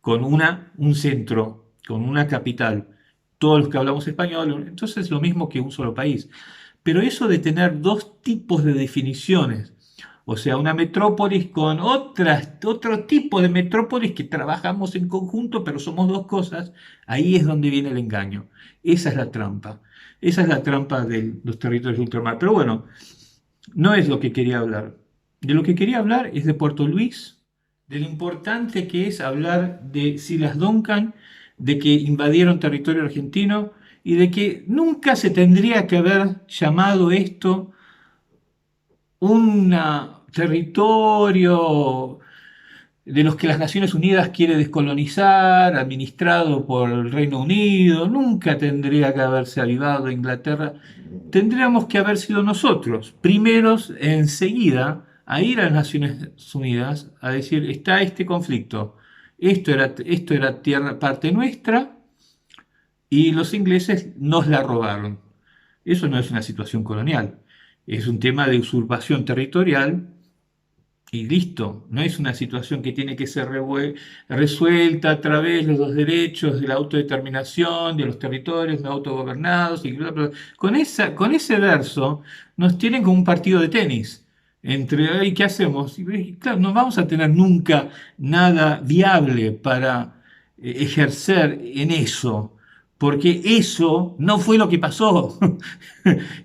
con un centro, con una capital, todos los que hablamos español, entonces es lo mismo que un solo país. Pero eso de tener dos tipos de definiciones, o sea, una metrópolis con otro tipo de metrópolis que trabajamos en conjunto, pero somos dos cosas, ahí es donde viene el engaño. Esa es la trampa. Esa es la trampa de los territorios de ultramar. Pero bueno, no es lo que quería hablar. De lo que quería hablar es de Puerto Luis, de lo importante que es hablar de Silas Duncan, de que invadieron territorio argentino y de que nunca se tendría que haber llamado esto un territorio de los que las Naciones Unidas quiere descolonizar, administrado por el Reino Unido, nunca tendría que haberse avivado Inglaterra, tendríamos que haber sido nosotros, primeros enseguida a ir a las Naciones Unidas a decir, está este conflicto, esto era tierra, parte nuestra, y los ingleses nos la robaron. Eso no es una situación colonial, es un tema de usurpación territorial y listo. No es una situación que tiene que ser resuelta a través de los derechos de la autodeterminación, de los territorios no autogobernados y bla, bla. Con ese verso nos tienen como un partido de tenis. Entre, ¿y qué hacemos? Y claro, no vamos a tener nunca nada viable para ejercer en eso porque eso no fue lo que pasó.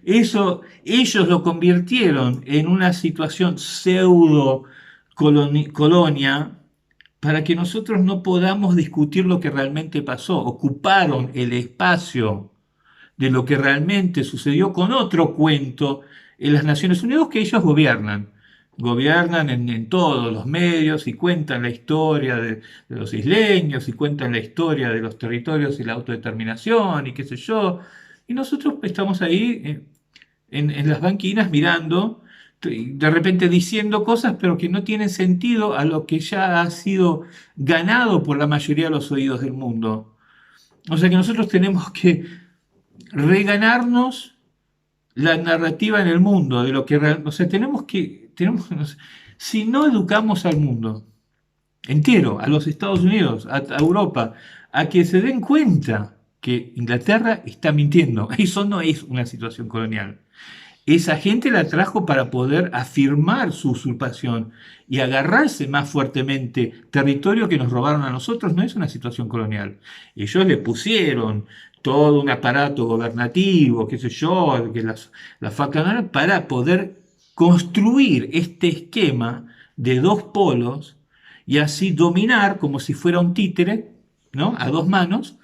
Eso ellos lo convirtieron en una situación pseudo colonia para que nosotros no podamos discutir lo que realmente pasó. Ocuparon el espacio de lo que realmente sucedió con otro cuento en las Naciones Unidas que ellos gobiernan. Gobiernan en todos los medios y cuentan la historia de los isleños y cuentan la historia de los territorios y la autodeterminación y qué sé yo. Y nosotros estamos ahí en las banquinas mirando, de repente diciendo cosas, pero que no tienen sentido a lo que ya ha sido ganado por la mayoría de los oídos del mundo. O sea que nosotros tenemos que reganarnos la narrativa en el mundo, de lo que realmente, o sea, no sé, si no educamos al mundo entero, a los Estados Unidos, a Europa, a que se den cuenta que Inglaterra está mintiendo, eso no es una situación colonial. Esa gente la trajo para poder afirmar su usurpación y agarrarse más fuertemente territorio que nos robaron a nosotros, no es una situación colonial. Ellos le pusieron todo un aparato gobernativo, qué sé yo, que la faccionaron para poder construir este esquema de dos polos y así dominar como si fuera un títere, ¿no? A dos manos,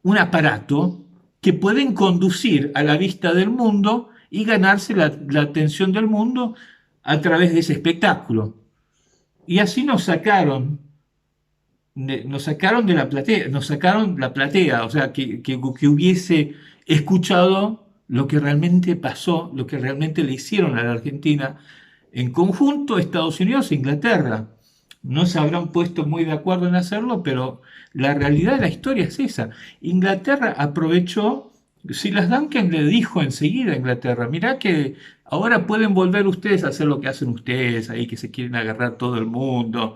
un aparato que pueden conducir a la vista del mundo y ganarse la atención del mundo a través de ese espectáculo. Y así nos sacaron nos sacaron de la platea, nos sacaron la platea, o sea, que hubiese escuchado lo que realmente pasó, lo que realmente le hicieron a la Argentina, en conjunto Estados Unidos e Inglaterra. No se habrán puesto muy de acuerdo en hacerlo, pero la realidad de la historia es esa. Inglaterra aprovechó, Silas Duncan le dijo enseguida a Inglaterra, mirá que ahora pueden volver ustedes a hacer lo que hacen ustedes, ahí que se quieren agarrar todo el mundo,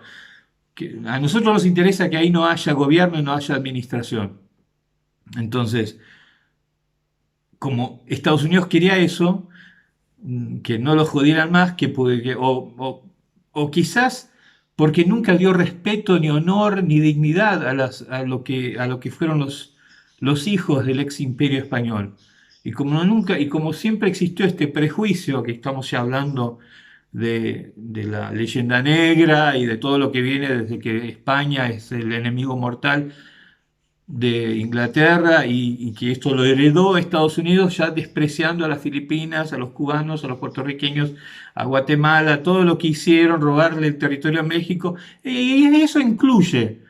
que a nosotros nos interesa que ahí no haya gobierno y no haya administración. Entonces, como Estados Unidos quería eso, que no lo jodieran más, o quizás porque nunca dio respeto, ni honor, ni dignidad a lo que fueron los hijos del ex imperio español. Y como siempre existió este prejuicio, que estamos ya hablando de la leyenda negra y de todo lo que viene desde que España es el enemigo mortal de Inglaterra y que esto lo heredó Estados Unidos, ya despreciando a las Filipinas, a los cubanos, a los puertorriqueños, a Guatemala, todo lo que hicieron, robarle el territorio a México. Y eso incluye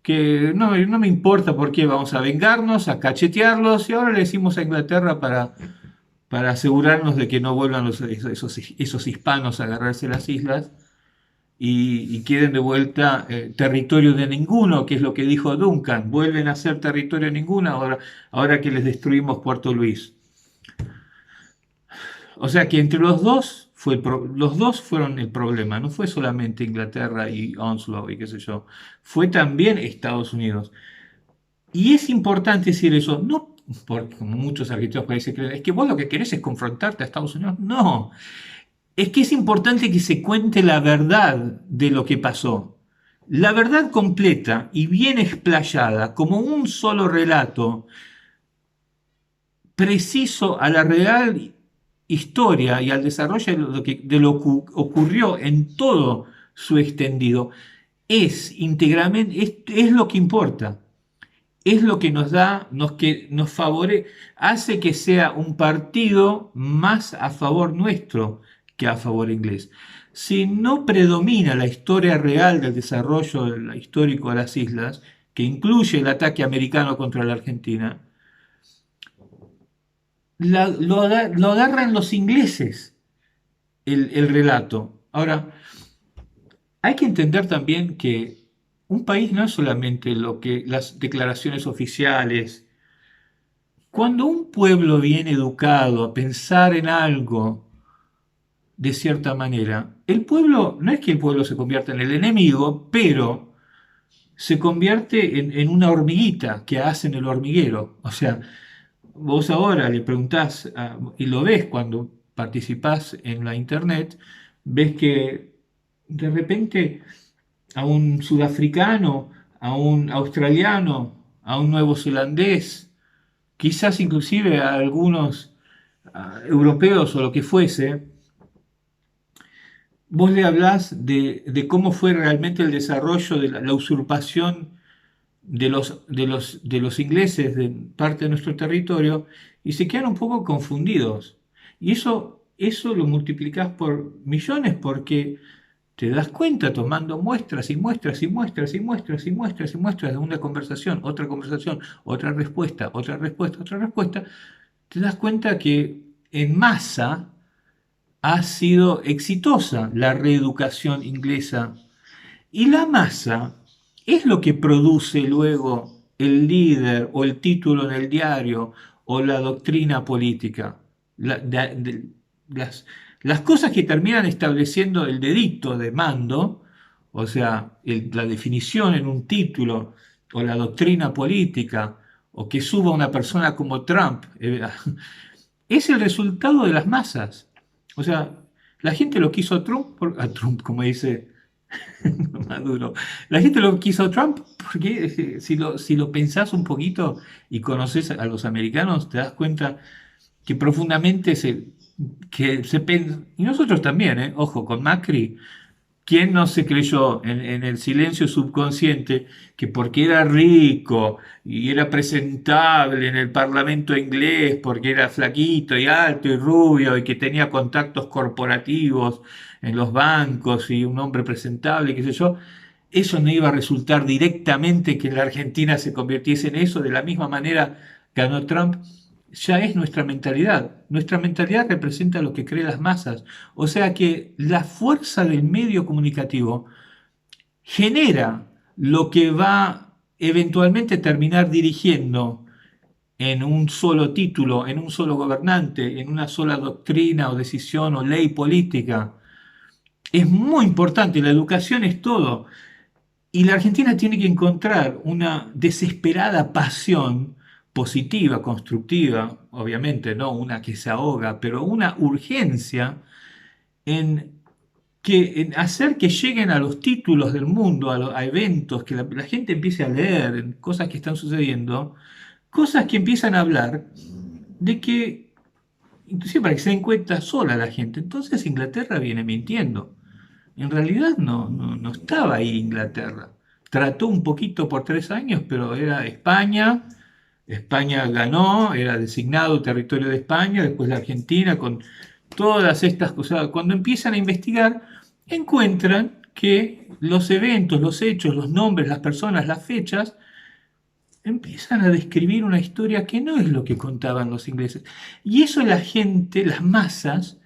que no me importa por qué, vamos a vengarnos, a cachetearlos, y ahora le decimos a Inglaterra para asegurarnos de que no vuelvan esos hispanos a agarrarse las islas y queden de vuelta territorio de ninguno, que es lo que dijo Duncan. Vuelven a ser territorio de ninguno ahora que les destruimos Puerto Luis. O sea que entre los dos, los dos fueron el problema. No fue solamente Inglaterra y Onslow y qué sé yo. Fue también Estados Unidos. Y es importante decir eso, no porque como muchos argentinos países creen, es que vos lo que querés es confrontarte a Estados Unidos. No, es que es importante que se cuente la verdad de lo que pasó. La verdad completa y bien explayada, como un solo relato, preciso a la real historia y al desarrollo de lo que ocurrió en todo su extendido, es íntegramente, es lo que importa. Es lo que nos da, que nos favorece, hace que sea un partido más a favor nuestro que a favor inglés. Si no predomina la historia real del desarrollo histórico de las islas, que incluye el ataque americano contra la Argentina, lo agarran los ingleses el relato. Ahora, hay que entender también que un país no es solamente lo que las declaraciones oficiales. Cuando un pueblo viene educado a pensar en algo de cierta manera, el pueblo, no es que el pueblo se convierta en el enemigo, pero se convierte en una hormiguita que hace en el hormiguero. O sea, vos ahora le preguntás, y lo ves cuando participás en la internet, ves que de repente a un sudafricano, a un australiano, a un nuevo zelandés, quizás inclusive a algunos europeos o lo que fuese, vos le hablás de cómo fue realmente el desarrollo de la usurpación de los ingleses de parte de nuestro territorio y se quedan un poco confundidos. Y eso lo multiplicás por millones porque te das cuenta tomando muestras y muestras y muestras y muestras y muestras y muestras de una conversación, otra respuesta, otra respuesta, otra respuesta, te das cuenta que en masa ha sido exitosa la reeducación inglesa y la masa es lo que produce luego el líder o el título en el diario o la doctrina política. Las cosas que terminan estableciendo el dedicto de mando, o sea, la definición en un título o la doctrina política, o que suba una persona como Trump, es el resultado de las masas. O sea, la gente lo quiso a Trump, como dice Maduro. La gente lo quiso a Trump porque si lo pensás un poquito y conoces a los americanos, te das cuenta que profundamente y nosotros también, ojo, con Macri, ¿quién no se creyó en el silencio subconsciente que porque era rico y era presentable en el Parlamento inglés, porque era flaquito y alto y rubio y que tenía contactos corporativos en los bancos y un hombre presentable, qué sé yo, eso no iba a resultar directamente que la Argentina se convirtiese en eso, de la misma manera ganó Trump. Ya es nuestra mentalidad. Nuestra mentalidad representa lo que creen las masas. O sea que la fuerza del medio comunicativo genera lo que va eventualmente terminar dirigiendo en un solo título, en un solo gobernante, en una sola doctrina o decisión o ley política. Es muy importante, la educación es todo. Y la Argentina tiene que encontrar una desesperada pasión positiva, constructiva, obviamente, no una que se ahoga, pero una urgencia en, en hacer que lleguen a los títulos del mundo, a eventos, que la gente empiece a leer, en cosas que están sucediendo, cosas que empiezan a hablar de que, inclusive para que se den cuenta sola la gente, entonces Inglaterra viene mintiendo. En realidad no estaba ahí Inglaterra. Trató un poquito por 3 años, pero era España. España ganó, era designado territorio de España, después la Argentina, con todas estas cosas. Cuando empiezan a investigar, encuentran que los eventos, los hechos, los nombres, las personas, las fechas, empiezan a describir una historia que no es lo que contaban los ingleses. Y eso la gente, las masas,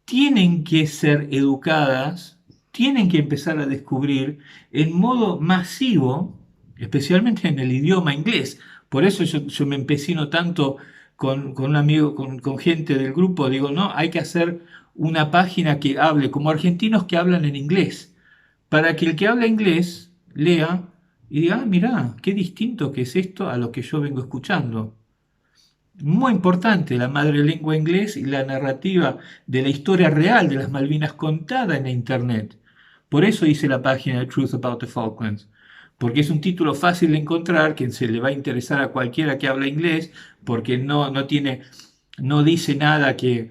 tienen que ser educadas, tienen que empezar a descubrir en modo masivo, especialmente en el idioma inglés. Por eso yo me empecino tanto con un amigo, con gente del grupo, digo, no, hay que hacer una página que hable como argentinos que hablan en inglés, para que el que habla inglés lea y diga, ah, mirá, qué distinto que es esto a lo que yo vengo escuchando. Muy importante la madre lengua inglés y la narrativa de la historia real de las Malvinas contada en la Internet. Por eso hice la página de Truth About the Falklands, porque es un título fácil de encontrar, que se le va a interesar a cualquiera que habla inglés, porque no dice nada que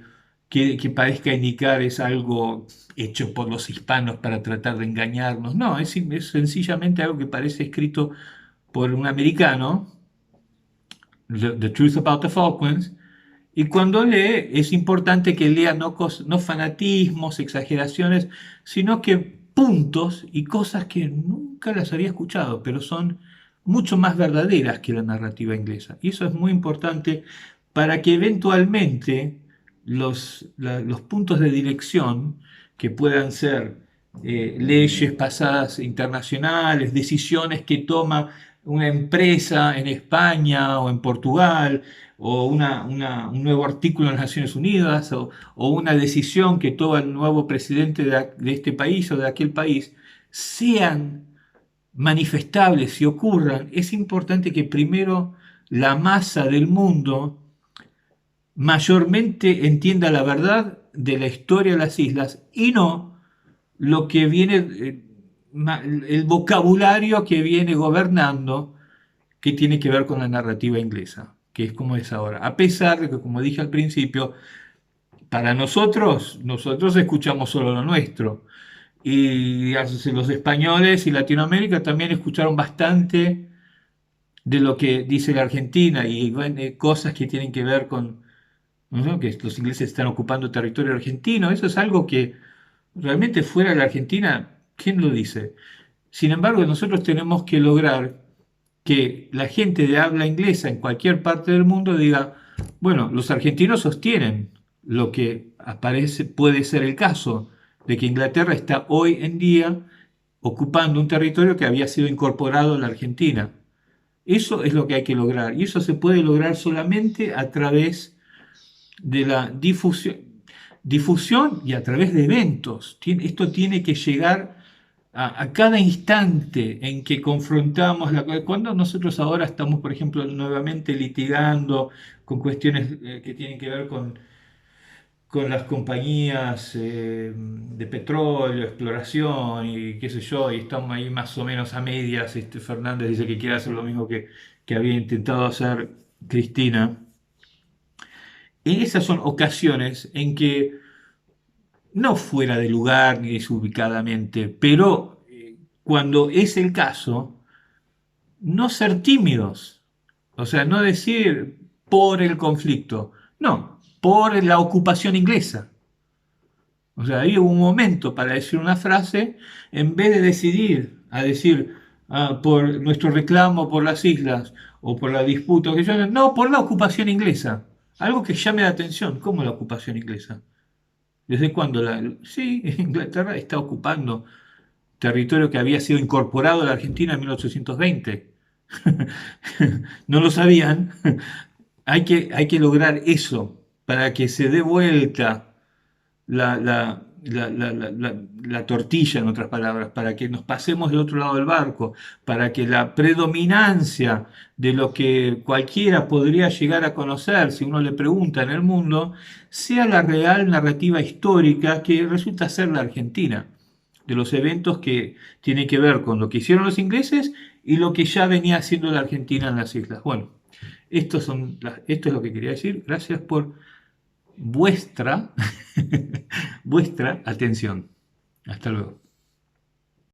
parezca indicar es algo hecho por los hispanos para tratar de engañarnos. No, es sencillamente algo que parece escrito por un americano, The Truth About the Falklands, y cuando lee es importante que lea no fanatismos, exageraciones, sino que puntos y cosas que nunca las había escuchado, pero son mucho más verdaderas que la narrativa inglesa. Y eso es muy importante para que eventualmente los puntos de dirección, que puedan ser leyes pasadas internacionales, decisiones que toma una empresa en España o en Portugal, o un nuevo artículo en las Naciones Unidas, o una decisión que toma el nuevo presidente de este país o de aquel país, sean manifestables y ocurran, es importante que primero la masa del mundo mayormente entienda la verdad de la historia de las islas y no lo que viene, el vocabulario que viene gobernando, que tiene que ver con la narrativa inglesa, que es como es ahora. A pesar de que, como dije al principio, para nosotros escuchamos solo lo nuestro. Y los españoles y Latinoamérica también escucharon bastante de lo que dice la Argentina y bueno, cosas que tienen que ver con, ¿no?, que los ingleses están ocupando territorio argentino. Eso es algo que realmente fuera de la Argentina, ¿quién lo dice? Sin embargo, nosotros tenemos que lograr que la gente de habla inglesa en cualquier parte del mundo diga, bueno, los argentinos sostienen lo que aparece, puede ser el caso, de que Inglaterra está hoy en día ocupando un territorio que había sido incorporado a la Argentina. Eso es lo que hay que lograr, y eso se puede lograr solamente a través de la difusión y a través de eventos. Esto tiene que llegar a cada instante en que confrontamos cuando nosotros ahora estamos, por ejemplo, nuevamente litigando con cuestiones que tienen que ver con las compañías de petróleo, exploración y qué sé yo, y estamos ahí más o menos a medias. Fernández dice que quiere hacer lo mismo que había intentado hacer Cristina. Y esas son ocasiones en que, no fuera de lugar ni desubicadamente, pero cuando es el caso, no ser tímidos, o sea, no decir por el conflicto, no, por la ocupación inglesa. O sea, ahí hubo un momento para decir una frase, en vez de decidir a decir por nuestro reclamo por las islas o por la disputa, que yo, no, por la ocupación inglesa. Algo que llame la atención, ¿cómo la ocupación inglesa? ¿Desde cuándo sí, Inglaterra está ocupando territorio que había sido incorporado a la Argentina en 1820? No lo sabían. Hay que lograr eso para que se dé vuelta la tortilla, en otras palabras, para que nos pasemos del otro lado del barco, para que la predominancia de lo que cualquiera podría llegar a conocer, si uno le pregunta en el mundo, sea la real narrativa histórica que resulta ser la Argentina, de los eventos que tienen que ver con lo que hicieron los ingleses y lo que ya venía haciendo la Argentina en las islas. Bueno, esto es lo que quería decir. Gracias por vuestra, vuestra atención. Hasta luego.